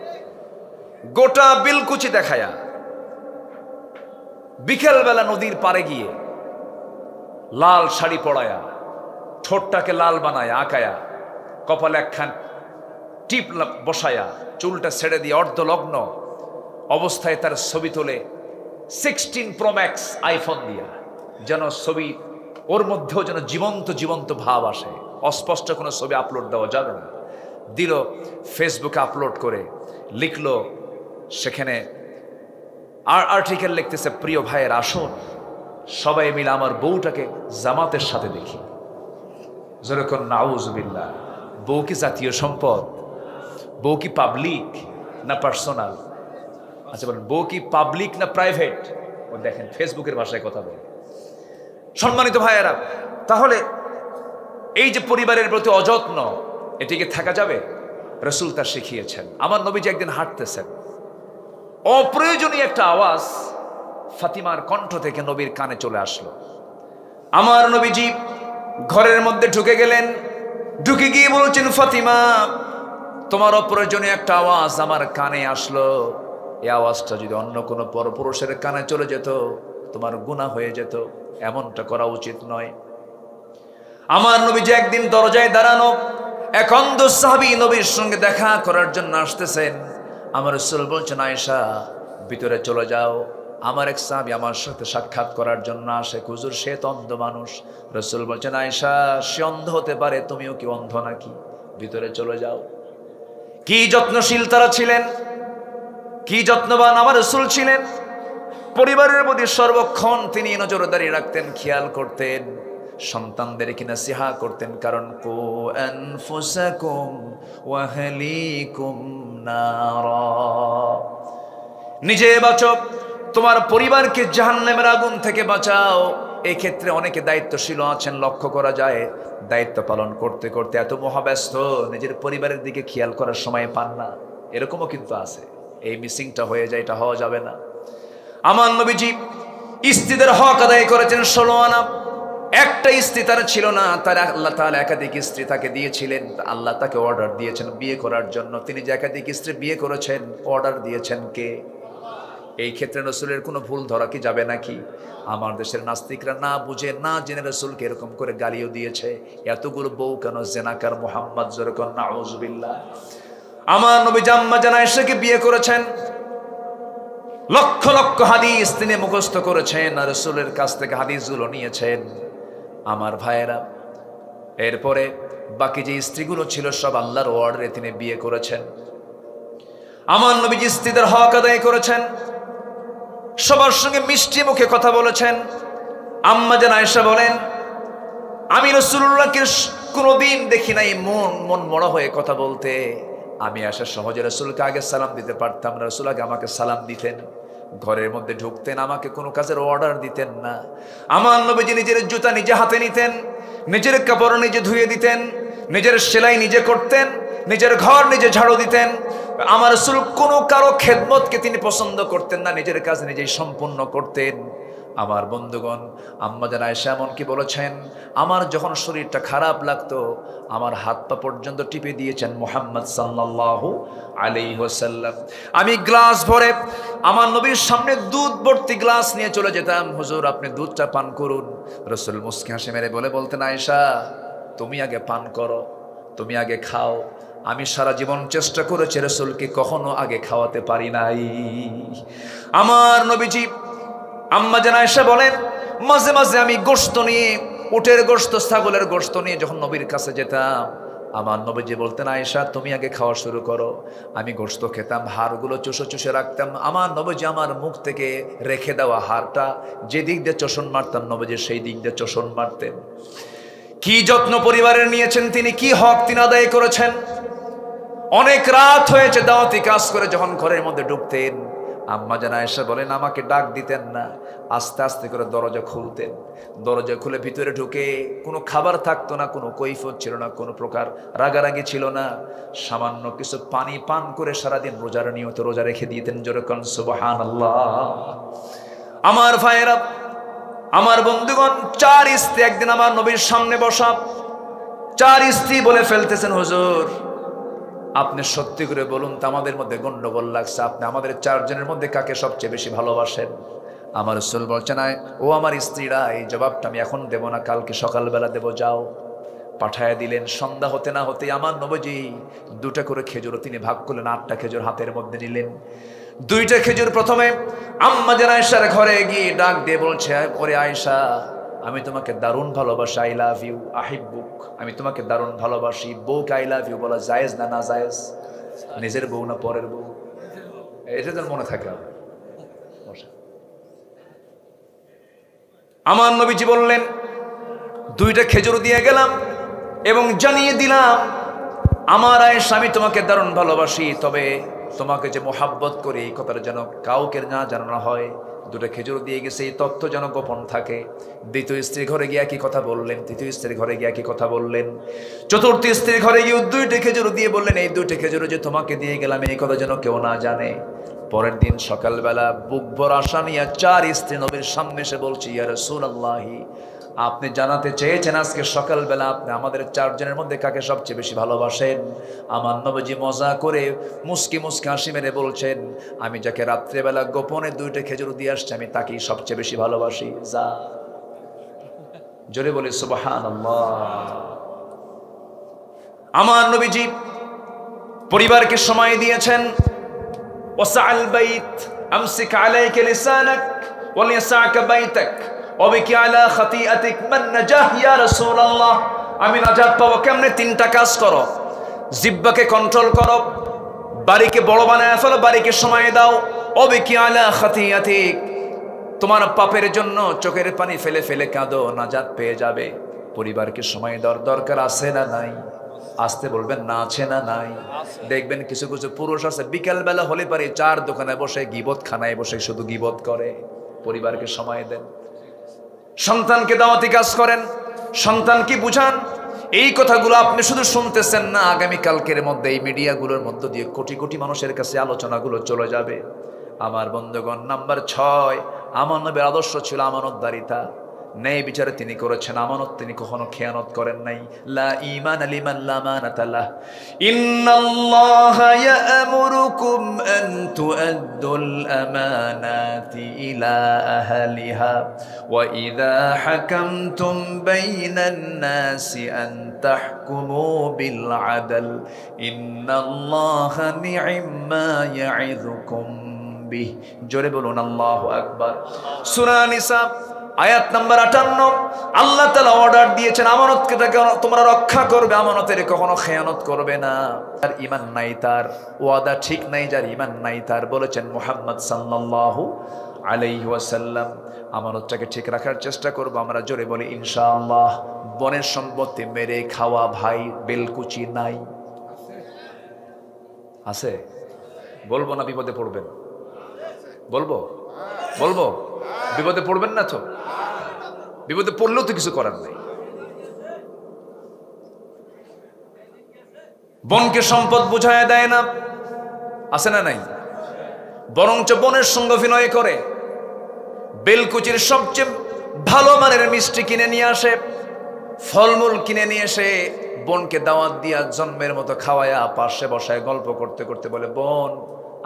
Speaker 1: গোটা বিলকুচি দেখায়া বিকেলবেলা নদীর পাড়ে গিয়ে লাল শাড়ি পরায়া, ঠোঁটটাকে লাল বানায়া আঁকায়া, কপালে একখান টিপ বসায়া, চুলটা ছেড়ে দিয়ে অর্ধলগ্ন অবস্থায় তার ছবি তোলে 16 Pro Max আইফোন দিয়া, যেন ছবি ওর মধ্যেও যেন জীবন্ত জীবন্ত ভাব আসে। অস্পষ্ট কোনো ছবি আপলোড দেওয়া যাবে না। দিল ফেসবুকে আপলোড করে, লিখলো সেখানে আর্টিকেল লিখতেছে, প্রিয় ভাইয়ের আসুন সবাই মিলে আমার বউটাকে জামাতের সাথে দেখি। যেরকম নাউজুবিল্লাহ। বউ কি জাতীয় সম্পদ? বউ কি পাবলিক না পার্সোনাল? আচ্ছা বলেন, বউ কি পাবলিক না প্রাইভেট? ও দেখেন ফেসবুকের ভাষায় কথা বলে। সম্মানিত ভাইয়েরা, তাহলে এই যে পরিবারের প্রতি অযত্ন, এটিকে থাকা যাবে? রাসূল তা শিখিয়েছেন। আমার নবীজি একদিন হাঁটতেছেন, অপ্রয়োজনীয় একটা আওয়াজ ফাতিমার কণ্ঠ থেকে নবীর কানে চলে আসলো। আমার নবীজি ঘরের মধ্যে ঢুকে গেলেন, ঢুকে গিয়ে বলছেন, ফাতিমা তোমার অপ্রয়োজনীয় একটা আওয়াজ আমার কানে আসলো। এই আওয়াজটা যদি অন্য কোনো পরপুরুষের কানে চলে যেত তোমার গুনাহ হয়ে যেত, এমনটা করা উচিত নয়। আমার নবীজি একদিন দরজায় দাঁড়ানো, এক অন্ধ সাহাবী নবীর সঙ্গে দেখা করার জন্য আসতেছেন। আমার রাসূল বলছেন, আয়েশা ভিতরে চলে যাও। আমার এক সাহাবী আমার সাথে সাক্ষাৎ করার জন্য আসে, হুজুর সে তো অন্ধ মানুষ। রাসূল বলছেন, আয়েশা সে অন্ধ হতে পারে, তুমিও কি অন্ধ নাকি? ভিতরে চলে যাও। কি যত্নশীল তারা ছিলেন, কি যত্নবান আমার রাসূল ছিলেন। পরিবারের প্রতি সর্বক্ষণ তিনি নজরদারি রাখতেন, খেয়াল করতেন, সন্তানদের কি নসিহা করতেন। কারণ কু আনফুসাকুম ওয়া আহলিকুম নারা, নিজে বাঁচো, তোমার পরিবারকে জাহান্নামের আগুন থেকে বাঁচাও। এই ক্ষেত্রে অনেকে দায়িত্বশীল আছেন, লক্ষ্য করা যায় দায়িত্ব পালন করতে করতে এত মহাব্যস্ত নিজের পরিবারের দিকে খেয়াল করার সময় পান না। এরকমও কিন্তু আছে। এই মিসিংটা হয়ে যায়, এটা হওয়া যাবে না। আমার নবীজি স্ত্রীদের হক আদায় করেছেন 16 আনা। একটা স্ত্রী তার ছিল না, তার আল্লাহ তাআলা একাধিক স্ত্রী তাকে দিয়েছিলেন। আল্লাহ তাকে অর্ডার দিয়েছেন বিয়ে করার জন্য। তিনি যে একাধিক স্ত্রী বিয়ে করেছেন, অর্ডার দিয়েছেন কে? এই ক্ষেত্রে রাসূলের কোনো ভুল ধরা কি যাবে নাকি? আমার দেশের নাস্তিকরা না বুঝে না জেনে রাসূলকে এরকম করে গালিও দিয়েছে, এতগুলো বউ কেন জেনাকার মুহাম্মদ, যেরকম নাউজুবিল্লাহ। আমার নবী আম্মা জান আয়েশাকে বিয়ে করেছেন, লক্ষ লক্ষ হাদিস তিনি মুখস্থ করেছেন আর রাসূলের কাছ থেকে হাদিসগুলো নিয়েছেন। আমার ভাইয়েরা, এরপরে বাকি যে স্ত্রীগুলো ছিল সব আল্লাহর অর্ডারে তিনি বিয়ে করেছেন। আমার নবীজি স্ত্রীদের হক আদায় করেছেন, সবার সঙ্গে মিষ্টি মুখে কথা বলেছেন। আম্মা জান আয়েশা বলেন, আমি রাসূলুল্লাহকে কোনোদিন দেখি নাই মন মরা হয়ে কথা বলতে। আমি আসা সহজে রাসূলকে আগে সালাম দিতে পারতাম, রাসূল আগে আমাকে সালাম দিতেন। ঘরের মধ্যে ঢুকতেন, আমাকে কোনো কাজের অর্ডার দিতেন না। আমার নবীজি নিজের জুতা নিজে হাতে নিতেন, নিজের কাপড় নিজে ধুয়ে দিতেন, নিজের সেলাই নিজে করতেন, নিজের ঘর নিজে ঝাড়ু দিতেন। আমার রাসূল কোনো কারো খেদমতকে তিনি পছন্দ করতেন না, নিজের কাজ নিজেই সম্পূর্ণ করতেন। আমার বন্ধুগণ, আম্মা জান আয়েশা এমনকি বলেছেন, আমার যখন শরীরটা খারাপ লাগতো আমার হাত পা পর্যন্ত টিপে দিয়েছেন মুহাম্মদ সাল্লাল্লাহু আলাইহি ওয়াসাল্লাম। আমি গ্লাস ভরে আমার নবীর সামনে দুধ ভর্তি গ্লাস নিয়ে চলে যেতাম, হুজুর আপনি দুধটা পান করুন। রাসূল মুস্কি হাসি মেরে বলতেন, আয়েশা তুমি আগে পান করো, তুমি আগে খাও। আমি সারা জীবন চেষ্টা করেছি রাসূলকে কখনো আগে খাওয়াতে পারি নাই। আমার নবীজি, আম্মা জান আয়েশা বলেন, মাঝে মাঝে আমি গোশত নিয়ে, উটের গোশত, ছাগলের গোশত নিয়ে যখন নবীর কাছে যেতাম, আমার নবীজি বলতেন, আয়েশা তুমি আগে খাওয়া শুরু করো। আমি গোশত খেতাম, হাড়গুলো চুষে চুষে রাখতাম। আমার নবীজি আমার মুখ থেকে রেখে দেওয়া হাড়টা যে দিক দিয়ে চোষণ মারতাম, নবীজি সেই দিক দিয়ে চোষণ মারতেন। কি যত্ন পরিবারের নিয়েছেন তিনি, কি হক তিনি আদায় করেছেন। অনেক রাত হয়েছে দাওয়াতি কাজ করে যখন ঘরের মধ্যে ঢুকতেন, আম্মা জান আয়েশা বলেন আমাকে ডাক দিতেন না, আস্তে আস্তে করে দরজা খুলতেন। দরজা খুলে ভিতরে ঢুকে কোনো খাবার থাকতো না, কোনো কৈফিয়ত ছিল না, কোনো প্রকার রাগারাগি ছিল না, সামান্য কিছু পানি পান করে সারাদিন রোজার নিয়ত রোজা রেখে দিতেন। জোরে কোন সুবহানাল্লাহ। আমার ভাইয়েরা, আমার বন্ধুগণ, 4 স্ত্রী একদিন আমার নবীর সামনে বসা। 4 স্ত্রী বলে ফেলতেছেন, হুজুর আপনি সত্যি করে বলুন তো, আমাদের মধ্যে গন্ডগোল লাগছে, আপনি আমাদের 4 জনের মধ্যে কাকে সবচেয়ে বেশি ভালোবাসেন? আমার রাসূল বলছেন, ও আমার স্ত্রীরা, এই জবাবটা আমি এখন দেব না, কালকে সকালবেলা দেব, যাও। পাঠায় দিলেন। সন্ধ্যা হতে না হতে আমার নবীজি 2টা করে খেজুর তিনি ভাগ করলেন, 8টা খেজুর হাতের মধ্যে নিলেন। 2টা খেজুর প্রথমে আম্মা জান আয়েশার ঘরে গিয়ে ডাক দিয়ে বলছে, ওরে আয়েশা, আমি তোমাকে দারুণ ভালোবাসি, আই লাভ ইউ, আহিব্বুক, আমি তোমাকে দারুণ ভালোবাসি। বউকে আই লাভ ইউ বলা জায়েজ না না জায়েজ? নিজের বউ না পরের বউ? এটা যেন মনে থাকে। আমার নবীজি বললেন, 2টা খেজুর দিয়ে গেলাম এবং জানিয়ে দিলাম, আমার আয়েশা আমি তোমাকে দারুণ ভালোবাসি, তবে তোমাকে যে মোহাব্বত করি এই কথাটা যেন কাউকে না জানানো হয়। 2টা খেজুর দিয়ে গেছে, এই তথ্য যেন গোপন থাকে। 2য় স্ত্রীর ঘরে গিয়ে একই কথা বললেন, 3য় স্ত্রীর ঘরে গিয়ে একই কথা বললেন, 4র্থ স্ত্রীর ঘরে গিয়ে 2টা খেজুর দিয়ে বললেন, এই 2টা খেজুর যে তোমাকে দিয়ে গেলাম এই কথা যেন কেউ না জানে। পরের দিন সকালবেলা বুক ভর আশা নিয়ে 4 স্ত্রী নবীর সামনে এসে বলছি, ইয়া রাসূলুল্লাহি, আপনি জানাতে চেয়েছেন আজকে সকালবেলা আপনি আমাদের 4 জনের মধ্যে কাকে সবচেয়ে বেশি ভালোবাসেন। আমার নবীজি মজা করে মুস্কি মুস্কি হাসি মেরে বলছেন, আমি যাকে রাত্রেবেলা গোপনে 2টা খেজুর দিয়ে আসছি আমি তাকেই সবচেয়ে বেশি ভালোবাসি। যা, জোরে বলি সুবহানাল্লাহ। আমার নবীজি পরিবারকে সময় দিয়েছেন। ওয়াসাল বাইত আমসিক আলাইকা লিসানাক ওয়ালিয়াসাকা বাইতাক ওয়াবিকি আলা খাতিআতিক মান নাজাহ ইয়া রাসূলুল্লাহ। আমি নাজাত পাবো কেমনে? 3টা কাজ করো। জিহ্বাকে কন্ট্রোল করো, বাড়িকে বড় বানায় ফেলো, বাড়িকে সময় দাও। ওয়াবিকি আলা খাতিআতিক, তোমার পাপের জন্য চোখের পানি ফেলে ফেলে কাঁদো, নাজাত পেয়ে যাবে। পরিবারকে সময় দেওয়ার দরকার আছে না নাই? আসতে বলবেন না, আছে না নাই? দেখবেন কিছু কিছু পুরুষ আছে বিকেলবেলা হলে পারে 4 দোকানে বসে গিবত খানায় বসে শুধু গিবত করে। পরিবারকে সময় দেন, সন্তানকে দাওয়াতি কাজ করেন, সন্তানকে বুঝান। এই কথাগুলো আপনি শুধু শুনতেছেন না, আগামী কালকের মধ্যে এই মিডিয়াগুলোর মধ্য দিয়ে কোটি কোটি মানুষের কাছে আলোচনাগুলো চলে যাবে। আমার বন্ধুগণ, নাম্বার 6, আমার নবীর আদর্শ ছিল আমানতদারিতা। ন্যায় বিচারে তিনি করেছেন, আমানত তিনি কখনো খেয়ানত করেন নাই। লা ঈমান লিমান লা আমানাতা লাহ। ইন্নাল্লাহা ইয়া'মুরুকুম আন তু'আদ্দুল আমানাতি ইলা আহলিহা ওয়া ইযা হাকামতুম বাইনান নাসি আন তাহকুমু বিল আদল ইন্নাল্লাহা নি'মা ইয়া'ইযুকুম বিহ। জোরে বলুন আল্লাহু আকবার। সূরা নিসা আয়াত নাম্বার 58। আল্লাহ তাআলা অর্ডার দিয়েছেন আমানতকে তোমরা রক্ষা করবে, আমানতের কখনো খেয়ানত করবে না। আর ঈমান নাই, তার ওয়াদা ঠিক নাই, যার ঈমান নাই তার, বলেছেন মুহাম্মদ সাল্লাল্লাহু আলাইহি ওয়াসাল্লাম। আমানতটাকে ঠিক রাখার চেষ্টা করব আমরা, জোরে বলি ইনশাআল্লাহ। বনের সম্পত্তি মেরে খাওয়া ভাই বেলকুচি নাই? আছে? বলবো না বিপদে পড়বেন? বলবো বলবো বিপদে পড়বেন না তো? বিপদে পড়লেও তো কিছু করার নাই। বনকে সম্পদ বুঝায় দেয় না, আছে না নাই? বরঞ্চ বনের সঙ্গে অভিনয় করে। বেলকুচির সবচেয়ে ভালো মানের মিষ্টি কিনে নিয়ে আসে, ফলমূল কিনে নিয়ে এসে বোনকে দাওয়াত দিয়া জন্মের মতো খাওয়ায়া পাশে বসায় গল্প করতে করতে বলে, বোন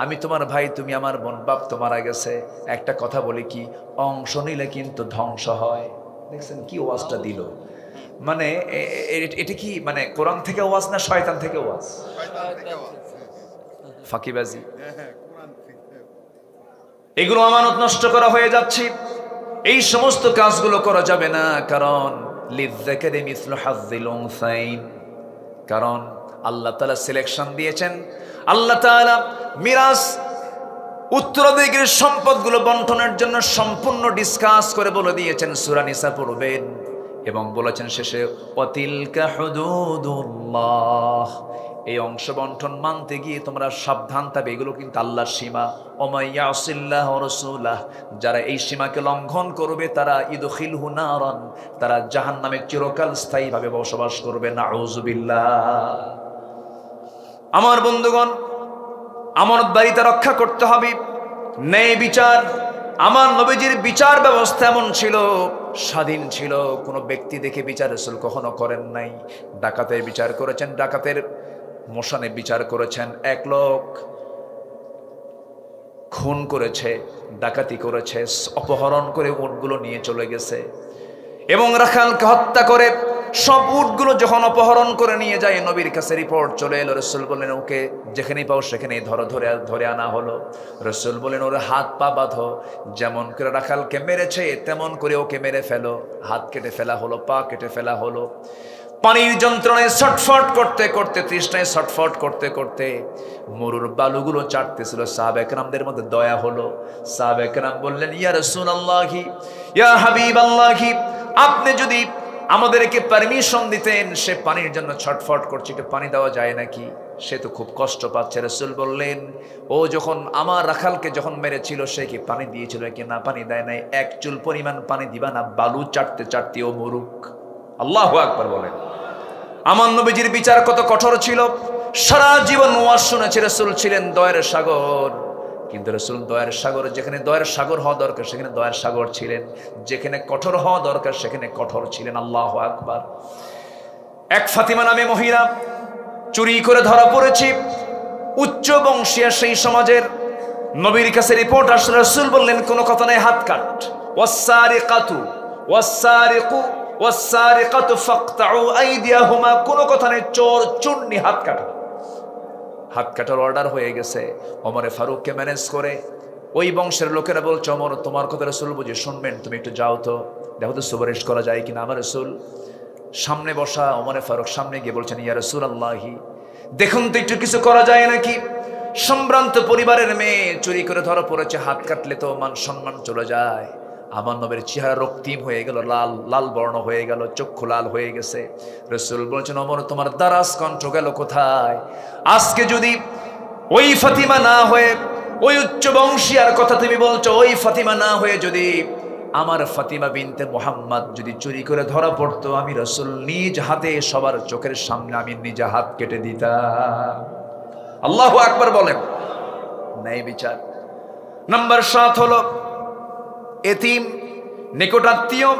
Speaker 1: আমি তোমার ভাই, তুমি আমার বোন, বাপ তো মারা গেছে, একটা কথা বলি কি, অংশ নিলে কিন্তু ধ্বংস হয়। দেখছেন কি ওয়াজটা দিল, মানে এটা কি মানে কোরআন থেকে ওয়াজ না শয়তান থেকে ওয়াজ? ফাঁকিবাজি। এগুলো আমানত নষ্ট করা হয়ে যাচ্ছে। এই সমস্ত কাজগুলো করা যাবে না, কারণ লিযযাকারি মিসলু হাজ্জিল উনসাইন, কারণ আল্লাহ তাআলা সিলেকশন দিয়েছেন। আল্লাহ তাআলা মিরাস উত্তরাধিকারের সম্পদগুলো বন্টনের জন্য সম্পূর্ণ ডিসকাস করে বলে দিয়েছেন। সূরা নিসা পড়বেন এবং বলেছেন শেষে ওয়াতিলকা হুদুদুল্লাহ, এই অংশ বন্টন মানতে গিয়ে তোমরা সাবধান থাকবে, এগুলো কিন্তু আল্লাহর সীমা। ওমাইয়াসিল্লাহ রাসূলাহ, যারা এই সীমাকে লঙ্ঘন করবে তারা ইদখিলহু নারান, তারা জাহান্নামে চিরকাল স্থায়ীভাবে বসবাস করবে। নাউযুবিল্লাহ। আমার বন্ধুগণ, আমানতদারিতা রক্ষা করতে হবে। ন্যায় বিচার, আমার নবীজির বিচার ব্যবস্থা এমন ছিল, স্বাধীন ছিল, কোনো ব্যক্তি দেখে বিচার রাসূল কখনো করেন নাই। ডাকাতের বিচার করেছেন, ডাকাতের মোশানে বিচার করেছেন। এক লোক খুন করেছে, ডাকাতি করেছে, অপহরণ করে উটগুলো নিয়ে চলে গেছে এবং রাখালকে হত্যা করে সব উটগুলো যখন অপহরণ করে নিয়ে যায়, নবীর কাছে রিপোর্ট চলে এলো। রাসূল বললেন ওকে যেখানেই পাও সেখানেই ধরে আনা হলো। রাসূল বললেন ওর হাত পা বাঁধো, যেমন করে রাখালকে মেরেছে তেমন করে ওকে মেরে ফেলো। হাত কেটে ফেলা হলো, পা কেটে ফেলা হলো। পানির যন্ত্রণায় ছটফট করতে করতে, তৃষ্ণায় ছটফট করতে করতে মরুর বালুগুলো চাটতেছিল। সাহাবা একরামদের মধ্যে দয়া হলো। সাহাবা একরাম বললেন, ইয়া রাসূলুল্লাহি, ইয়া হাবিবাল্লাহি, আপনি যদি আমাদেরকে পারমিশন দিতেন, সে পানির জন্য ছটফট করছে, একটু পানি দেওয়া যায় নাকি? সে তো খুব কষ্ট পাচ্ছে। রাসূল বললেন, ও যখন আমার রাখালকে যখন মেরেছিল সে কি পানি দিয়েছিল কি? না, পানি দেয় নাই। এক চুল পরিমাণ পানি দিবা না, বালু চাটতে চাটতে ও মরুক। আল্লাহু আকবার বলেন। আমার নবীজির বিচার কত কঠোর ছিল। সারা জীবন ওয়াজ শুনেছে। রাসূল ছিলেন দয়ার সাগর, কিন্তু রাসূল দয়ার সাগর, যেখানে দয়ার সাগর হওয়া দরকার সেখানে দয়ার সাগর ছিলেন, যেখানে কঠোর হওয়া দরকার সেখানে কঠোর ছিলেন। আল্লাহু আকবার। এক ফাতিমা নামে মহিলা চুরি করে ধরা পড়েছে, উচ্চ বংশীয় সেই সমাজের। নবীর কাছে রিপোর্ট আসলে, রাসূল বললেন কোনো কথা নাই, হাত কাট। ওয়াসসারিকাতু ওয়াসসারিকু ওয়াসসারিকাতু ফাকতাউ আইদিয়াহুমা, কোনো কথা নেই, চোর চুন্নি হাত কাটো। হাত কাটার অর্ডার হয়ে গেছে। ওমরে ফারুককে ম্যানেজ করে ওই বংশের লোকেরা বলছে, ওমর তোমার কথা রাসূল বুঝে শুনবেন, তুমি একটু যাও তো, দেখো তো সুপারিশ করা যায় কিনা। আমার রাসূল সামনে বসা, ওমরে ফারুক সামনে গিয়ে বলছেন, ইয়া রাসূলুল্লাহি, দেখুন তো একটু কিছু করা যায় নাকি। সম্ভ্রান্ত পরিবারের মেয়ে চুরি করে ধরা পড়েছে, হাত কাটলে তো মান সম্মান চলে যায়। আমার নবীর চেহারা রক্তিম হয়ে গেল, লাল লাল বর্ণ হয়ে গেল, চক্ষু লাল হয়ে গেছে। রাসূল বলছেন, ওমর তোমার দারাজ কণ্ঠ গেল কোথায়? আজকে যদি ওই ফাতিমা না হয়ে, ওই উচ্চ বংশীয়ার কথা তুমি বলছো, ওই ফাতিমা না হয়ে যদি আমার ফাতিমা বিনতে মুহাম্মদ যদি চুরি করে ধরা পড়তো, আমি রাসূল নিজ হাতে সবার চোখের সামনে আমি নিজে হাত কেটে দিতাম। আল্লাহু আকবার বলেন। ন্যায় বিচার। নাম্বার 7 হলো এতিম, নিকটাত্মীয়,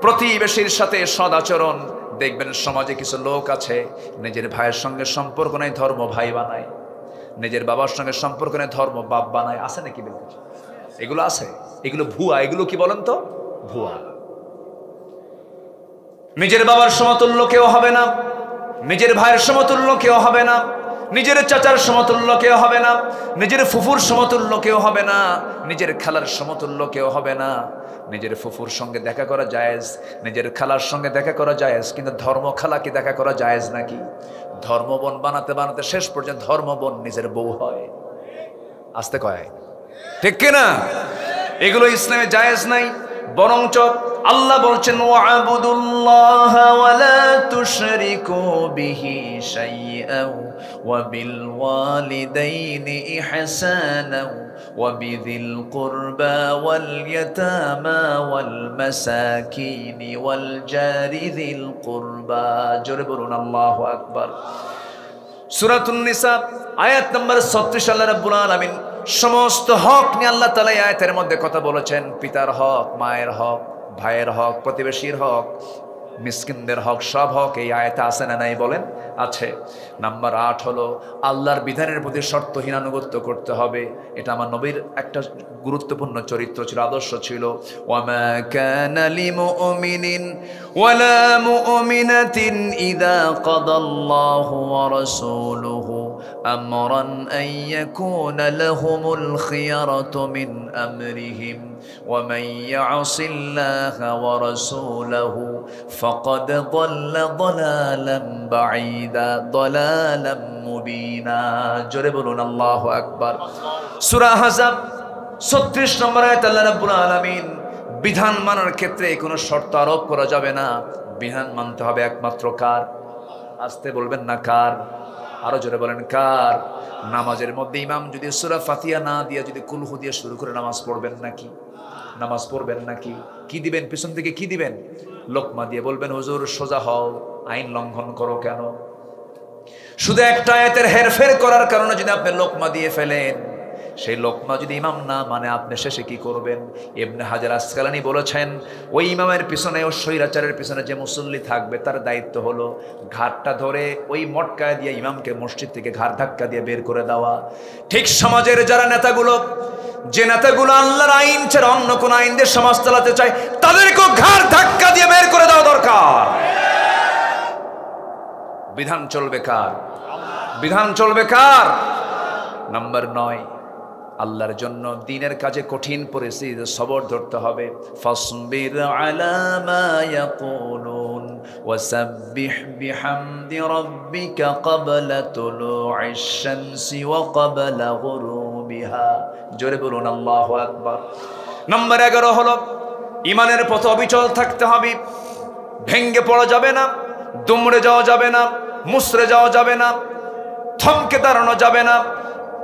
Speaker 1: প্রতিবেশীর সাথে সদাচরণ। দেখবেন সমাজে কিছু লোক আছে নিজের ভাইয়ের সঙ্গে সম্পর্ক নেই, ধর্ম ভাই বানায়, নিজের বাবার সঙ্গে সম্পর্ক নেই, ধর্ম বাপ বানায়। আছে নাকি? এগুলো আছে, এগুলো ভুয়া। এগুলো কি বলেন তো? ভুয়া। নিজের বাবার সমতুল্য কেউ হবে না, নিজের ভাইয়ের সমতুল্য কেউ হবে না, নিজের চাচার সমতুল্য কেউ হবে না, নিজের ফুফুর সমতুল্য কেউ হবে না, নিজের খালার সমতুল্য কেউ হবে না। নিজের ফুফুর সঙ্গে দেখা করা জায়েজ, নিজের খালার সঙ্গে দেখা করা জায়েজ, কিন্তু ধর্ম খালাকে দেখা করা জায়েজ নাকি? ধর্মবোন বানাতে বানাতে শেষ পর্যন্ত ধর্মবোন নিজের বউ হয়। আসতে কয় ঠিক কিনা? এগুলো ইসলামে জায়েজ নাই। বরঞ্চ আল্লাহ বলছেন, ওয়া'বুদুল্লাহ ওয়া লা তুশরিকু বিহি শাইআন ওয়া বিল ওয়ালিদাইনি ইহসানা ওয়া বিযিল কুরবা ওয়াল ইয়াতামা ওয়াল মাসাকিন ওয়াল জারি যিল কুরবা। জোরে বলুন আল্লাহু আকবার। সূরাতুন নিসা আয়াত নম্বর 36 আল্লাহ রাব্বুল আলামিন সমস্ত হক নিয়ে আল্লাহ তাআলা এই আয়াতের মধ্যে কথা বলেছেন। পিতার হক, মায়ের হক, ভাইয়ের হক, প্রতিবেশীর হক, মিসকিনদের হক, সব হক এই আয়াতে আছে না নাই বলেন? আছে। নাম্বার 8 হলো আল্লাহর বিধানের প্রতি শর্তহীন আনুগত্য করতে হবে। এটা আমার নবীর একটা গুরুত্বপূর্ণ চরিত্র ছিল, আদর্শ ছিল। ওয়ামা কানা লিমুমিনিন ওয়ালা মুমিনাতিন ইযা কাদাল্লাহু ওয়া রাসূলুহু আমরান আন ইয়াকুনা লাহুমুল খিয়ারাতু মিন আমরিহিম ওয়া মান ইয়াসিল্লাহা ওয়া রাসূলুহু ফাকাদ যাল্লা যালালাম বাঈদা যালালাম মুবিনা। জোরে বলুন আল্লাহু আকবার। সূরা আহজাব 36 নম্বর আয়াত আল্লাহ রাব্বুল আলামিন বিধান মানার ক্ষেত্রে কোনো শর্ত আরোপ করা যাবে না। বিধান মানতে হবে একমাত্র কার? আস্তে বলবেন না কার? আরো জোরে বলেন কার? নামাজের মধ্যে ইমাম যদি সূরা ফাতিহা না দিয়ে যদি কুলহু দিয়ে শুরু করে নামাজ পড়বেন নাকি? নামাজ পড়বেন নাকি? কি দিবেন পিছন থেকে? কি দিবেন? লোকমা দিয়ে বলবেন হুজুর সোজা হও, আইন লঙ্ঘন করো কেন? শুধু একটা আয়াতের হেরফের করার কারণে যদি আপনি লোকমা দিয়ে ফেলেন, সেই লোকমা যদি ইমাম না মানে আপনি শেষে কি করবেন? ইবনে হাজার আসকালানী বলেছেন ওই ইমামের পিছনে, ওই স্বৈরাচারের পিছনে যে মুসল্লি থাকবে তার দায়িত্ব হলো ঘাটটা ধরে ওই মটকায় দিয়ে ইমামকে মসজিদ থেকে ঘাট ধাক্কা দিয়ে বের করে দেওয়া। ঠিক সমাজের যারা নেতাগুলো, যে নেতাগুলো আল্লাহর আইন ছাড়া অন্য কোন আইন দিয়ে সমাজ চালাতে চায়, তাদেরকেও ঘাট ধাক্কা দিয়ে বের করে দেওয়া দরকার। বিধান চলবে কার? বিধান চলবে কার? নাম্বার 9, আল্লাহর জন্য দ্বীনের কাজে কঠিন পরিস্থিতিতে সবর ধরতে হবে। ফাসবির আলা মা ইয়াকুলুন ওয়াসাব্বিহ বিহামদি রাব্বিকা ক্বাবলা তুলুইশ শামসি ওয়া ক্বাবলা গুরুবিহা। জোরে বলুন আল্লাহু আকবার। নাম্বার 11 হলো ঈমানের পথে অবিচল থাকতে হবে। ভেঙ্গে পড়া যাবে না, দুমড়ে যাওয়া যাবে না, মুসরে যাওয়া যাবে না, থমকে দাঁড়ানো যাবে না।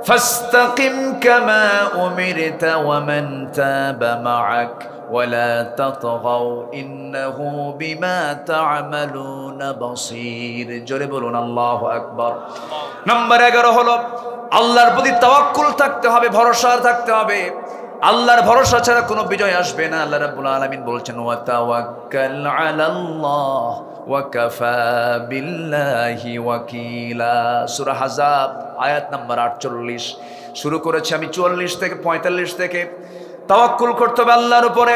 Speaker 1: ফাস্তাকিম কামা উমিরতা ওয়া মান তাবা মাআক ওয়ালা তাতগাও ইন্নাহু বিমা তা'মালুনা বাসীর। জোরে বলুন আল্লাহু আকবার। নাম্বার 11 হলো আল্লাহর প্রতি তাওয়াক্কুল থাকতে হবে, ভরসা থাকতে হবে। আল্লাহর ভরসা ছাড়া কোনো বিজয় আসবে না। আল্লাহ রাব্বুল আলামিন বলছেন ওয়া তাওয়াক্কাল আলাল্লাহ ওয়া কাফা বিল্লাহি ওয়াকিলা। সূরা আহজাব আয়াত নাম্বার 48 শুরু করেছি আমি 44 থেকে 45 থেকে। তাওয়াক্কুল করতে হবে আল্লাহর উপরে।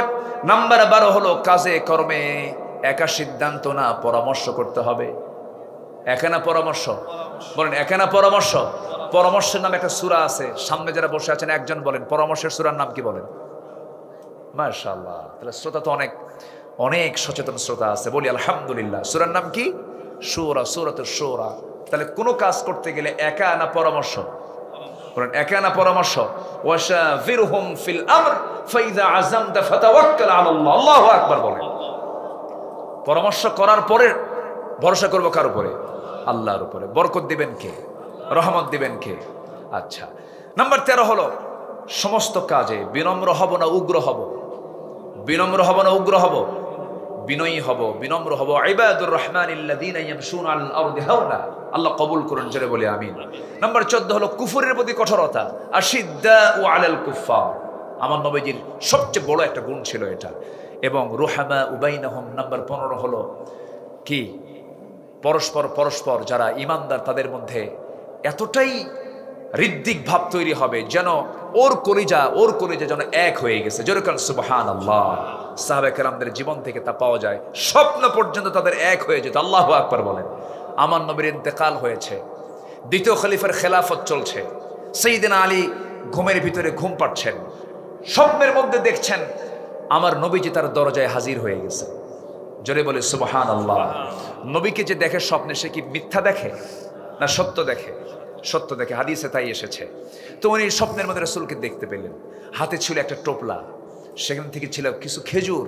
Speaker 1: নাম্বার 12 হলো কাজে কর্মে একা সিদ্ধান্ত না, পরামর্শ করতে হবে। একা না পরামর্শ? বলেন একা না পরামর্শ? পরামর্শের নামে একটা সূরা আছে, সামনে যারা বসে আছেন একজন বলেন পরামর্শের সূরার নাম কি বলেন? মাশাআল্লাহ, তাহলে শ্রোতা তো অনেক অনেক সচেতন শ্রোতা আছে, বলি আলহামদুলিল্লাহ। সূরার নাম কি? সূরা, সূরাতুশ শূরা। তাহলে কোনো কাজ করতে গেলে একা না পরামর্শ? বলেন একা না পরামর্শ? ওয়াশাভিরহুম ফিল আমর ফাইযা আযামতা ফাতাওয়াক্কাল আলাল্লাহ। আল্লাহু আকবার বলেন। পরামর্শ করার পরে ভরসা করব কার উপরে? আল্লাহর উপরে। বরকত দিবেন কে? রহমত দিবেন কে? আচ্ছা, নাম্বার 13 হলো সমস্ত কাজে বিনম্র হব না উগ্র হব? বিনম্র হব না উগ্র হব? বিনয়ী হব, বিনম্র হব। ইবাদুর রহমানিল্লাযীনা ইয়ামশুনা আলাল আরদি হাওনা। আল্লাহ কবুল করুন, জোরে বলি আমিন। নাম্বার 14 হলো কুফরের প্রতি কঠোরতা। আশিদ্দাউ আলাল কুফফার। আমার নবীজির সবচেয়ে বড় একটা গুণ ছিল এটা। এবং রুহামা উবাইনাহুম। নাম্বার 15 হলো কি? পরস্পর যারা ঈমানদার তাদের মধ্যে এতটাই হৃদ্দিক ভাব তৈরি হবে যেন ওর কলিজা যেন এক হয়ে গেছে। যেরকম সুবহানাল্লাহ। সাহাবা কেরামদের জীবন থেকে তা পাওয়া যায়। স্বপ্ন পর্যন্ত তাদের এক হয়ে যেত। আল্লাহু আকবার বলেন। আমার নবীর ইন্তেকাল হয়েছে, দ্বিতীয় খলিফার খেলাফত চলছে, সাইয়েদনা আলী ঘুমের ভিতরে ঘুম পাচ্ছেন, স্বপ্নের মধ্যে দেখছেন আমার নবীজি তার দরজায় হাজির হয়ে গেছে। জোরে বলে সুবহানাল্লাহ। নবীকে যে দেখে স্বপ্নে, সে কি মিথ্যা দেখে না সত্য দেখে? সত্য দেখে, হাদিসে তাই এসেছে। তো উনি স্বপ্নের মধ্যে রাসূলকে দেখতে পেলেন। হাতে ছিল একটা টোপলা, সেখান থেকে ছিল কিছু খেজুর।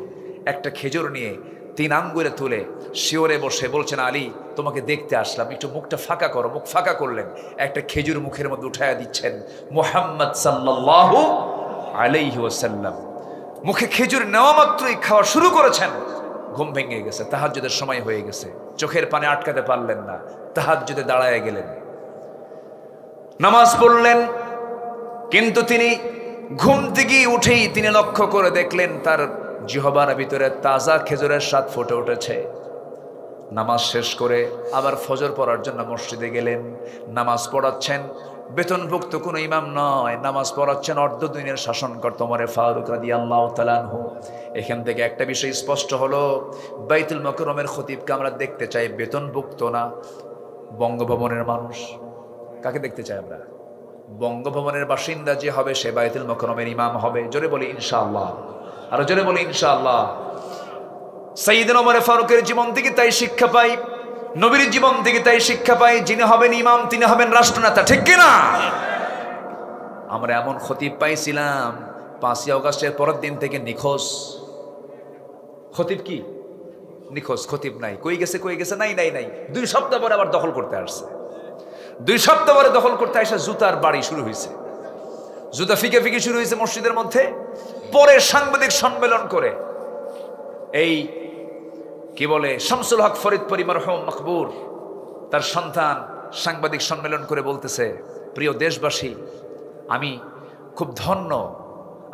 Speaker 1: একটা খেজুর নিয়ে 3 আঙ্গুলে তুলে শিওরে বসে বলছেন আলী তোমাকে দেখতে আসলাম, একটু মুখটা ফাঁকা করো। মুখ ফাঁকা করলেন, একটা খেজুর মুখের মধ্যে উঠায়া দিচ্ছেন মুহাম্মদ সাল্লাল্লাহু আলাইহি ওয়াসাল্লাম। মুখে খেজুর নেওয়া মাত্রই খাওয়া শুরু করেছেন। ঘুম ভেঙে গেছে, তাহাজ্জুদের সময় হয়ে গেছে, চোখের পানি আটকাতে পারলেন না, তাহাজ্জুদে দাঁড়ায় গেলেন, নামাজ পড়লেন। কিন্তু তিনি ঘুম থেকে উঠেই তিনি লক্ষ্য করে দেখলেন তার জিহবার ভিতরে তাজা খেজুরের স্বাদ ফুটে উঠেছে। নামাজ শেষ করে আবার ফজর পড়ার জন্য মসজিদে গেলেন। নামাজ পড়াচ্ছেন বেতনভুক্ত কোনো ইমাম নয়, নামাজ পড়াচ্ছেন অর্ধ দুনিয়ার শাসনকর্তা ওমর ফারুক রাদিয়াল্লাহু তাআলা আনহু। এখান থেকে একটা বিষয় স্পষ্ট হলো, বাইতুল মুকাররমের খতিবকে আমরা দেখতে চাই বেতনভুক্ত না, বঙ্গভবনের মানুষ। কাকে দেখতে চাই আমরা? বঙ্গভবনের বাসিন্দা যে হবে সে বাইতুল মুকাররমের ইমাম হবে। জোরে বলি ইনশাআল্লাহ, আরো জোরে বলি ইনশাআল্লাহ। সাইয়েদনা ওমর ফারুকের জীবন থেকে তাই শিক্ষা পাই, নবীর জীবন থেকে তাই শিক্ষা পাই, যিনি হবেন ইমাম তিনি হবেন রাষ্ট্রনেতা, ঠিক কিনা? আমরা এমন খতিব পাইছিলাম 5ই আগস্টের পরের দিন থেকে নিখোঁজ। খতিব কি নিখোঁজ? খতিব নাই, কই গেছে নাই নাই নাই। 2 সপ্তাহ পরে আবার দখল করতে আসছে। 2 সপ্তাহ পরে দখল করতে আসা জুতার বাড়ি শুরু হয়েছে, জুতা ফিকে শুরু হয়েছে মসজিদের মধ্যে। পরে সাংবাদিক সম্মেলন করে এই কি বলে শামসুল হক ফরিদপুরি মরহুম মকবুর তার সন্তান সাংবাদিক সম্মেলন করে বলতেছে, প্রিয় দেশবাসী, আমি খুব ধন্য,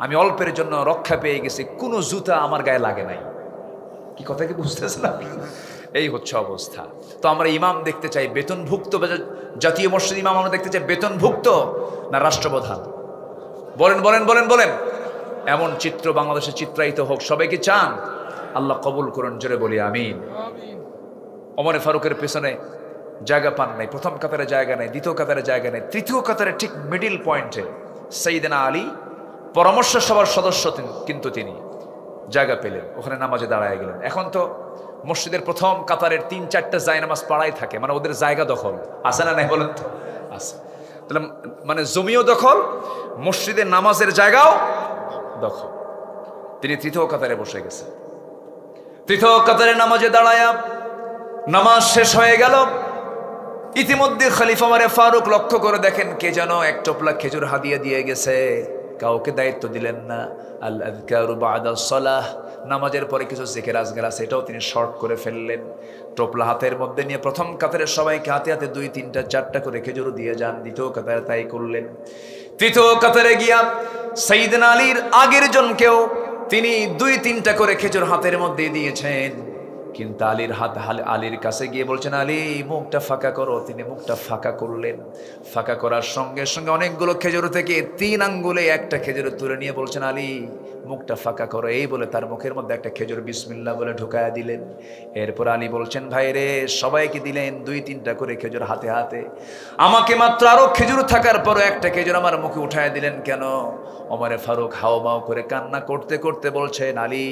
Speaker 1: আমি অল্পের জন্য রক্ষা পেয়ে গেছি, কোনো জুতা আমার গায়ে লাগে নাই। কি কথা কি বুঝতেছে না? এই হচ্ছে অবস্থা। তো আমরা ইমাম দেখতে চাই বেতনভুক্ত, জাতীয় মসজিদ ইমাম আমরা দেখতে চাই বেতনভুক্ত না রাষ্ট্রপ্রধান? বলেন বলেন বলেন বলেন। এমন চিত্র বাংলাদেশে চিত্রায়িত হোক, সবাই কি চান? আল্লাহ কবুল করুন, জোরে বলি আমিন। ওমর ফারুকের পেছনে জায়গা পান নাই, প্রথম কাতারে জায়গা নেই, দ্বিতীয় কাতারে জায়গা নেই, তৃতীয় কাতারে ঠিক মিডিল পয়েন্টে সাইয়েদনা আলী পরামর্শ সভার সদস্য কিন্তু তিনি জায়গা পেলেন, ওখানে নামাজে দাঁড়ায় গেলেন। এখন তো মসজিদের প্রথম কাতারের 3-4টা জায়নামাজ পাড়াই থাকে, মানে ওদের জায়গা দখল আছে না নাই বলেন তো? আছে। তাহলে মানে জমিও দখল, মসজিদের নামাজের জায়গাও দখল। তিনি তৃতীয় কাতারে বসে গেছেন। তৃতীয় কাতারে নামাজে দাঁড়ায়া নামাজ শেষ হয়ে গেল। ইতিমধ্যে খলিফা ওমর ফারুক লক্ষ্য করে দেখেন কে যেন এক টোপলা খেজুর হাদিয়া দিয়ে গেছে, কাউকে দায়িত্ব দিলেন না। আল আযকারু বা'দাস সালাহ, নামাজের পরে কিছু জিকির আজকার আছে, এটাও তিনি শর্ট করে ফেললেন। টোপলা হাতের মধ্যে নিয়ে প্রথম কাতারের সবাইকে হাতে হাতে 2, 3, 4টা করে খেজুর দিয়ে যান। দ্বিতীয় কাতারে তাই করলেন। তৃতীয় কাতারে গিয়া সাইয়েদনা আলীর আগের জনকেও তিনি 2-3টা করে খেজুর হাতের মধ্যে দিয়েছেন। কিন্তু আলীর কাছে গিয়ে বলছেন, আলী মুখটা ফাঁকা করো। তিনি মুখটা ফাঁকা করলেন। ফাঁকা করার সঙ্গে সঙ্গে অনেকগুলো খেজুর থেকে 3 আঙ্গুলে একটা খেজুর তুলে নিয়ে বলছেন, আলী মুখটা ফাঁকা করো। এই বলে তার মুখের মধ্যে একটা খেজুর বিসমিল্লাহ বলে ঢুকায়া দিলেন। এরপর আলী বলছেন, ভাই রে, সবাইকে দিলেন 2-3টা করে খেজুর হাতে হাতে, আমাকে মাত্র আরো খেজুর থাকার পরও একটা খেজুর আমার মুখে উঠায় দিলেন কেন? ওমর ফারুক হাওমাও করে কান্না করতে করতে বলছেন, আলী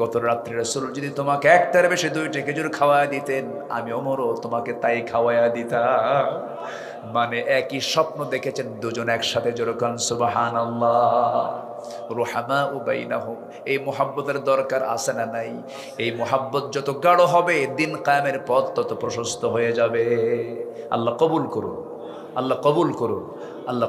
Speaker 1: গত রাত্রে রাসূল যদি তোমাকে একটার বেশি 2টা খেজুর খাওয়ায় দিতেন, আমি ওমরও তোমাকে তাই খাওয়ায়া দিতাম। মানে একই স্বপ্ন দেখেছেন দুজন একসাথে। যেরকম সুবহানাল্লাহ। রুহামাউ বাইনাহুম, এই মুহাব্বতের দরকার আছে না নাই? এই মুহাব্বত যত গাঢ় হবে দিন কায়েমের পথ তত প্রশস্ত হয়ে যাবে। আল্লাহ কবুল করুন, আল্লাহ কবুল করুন, আল্লাহ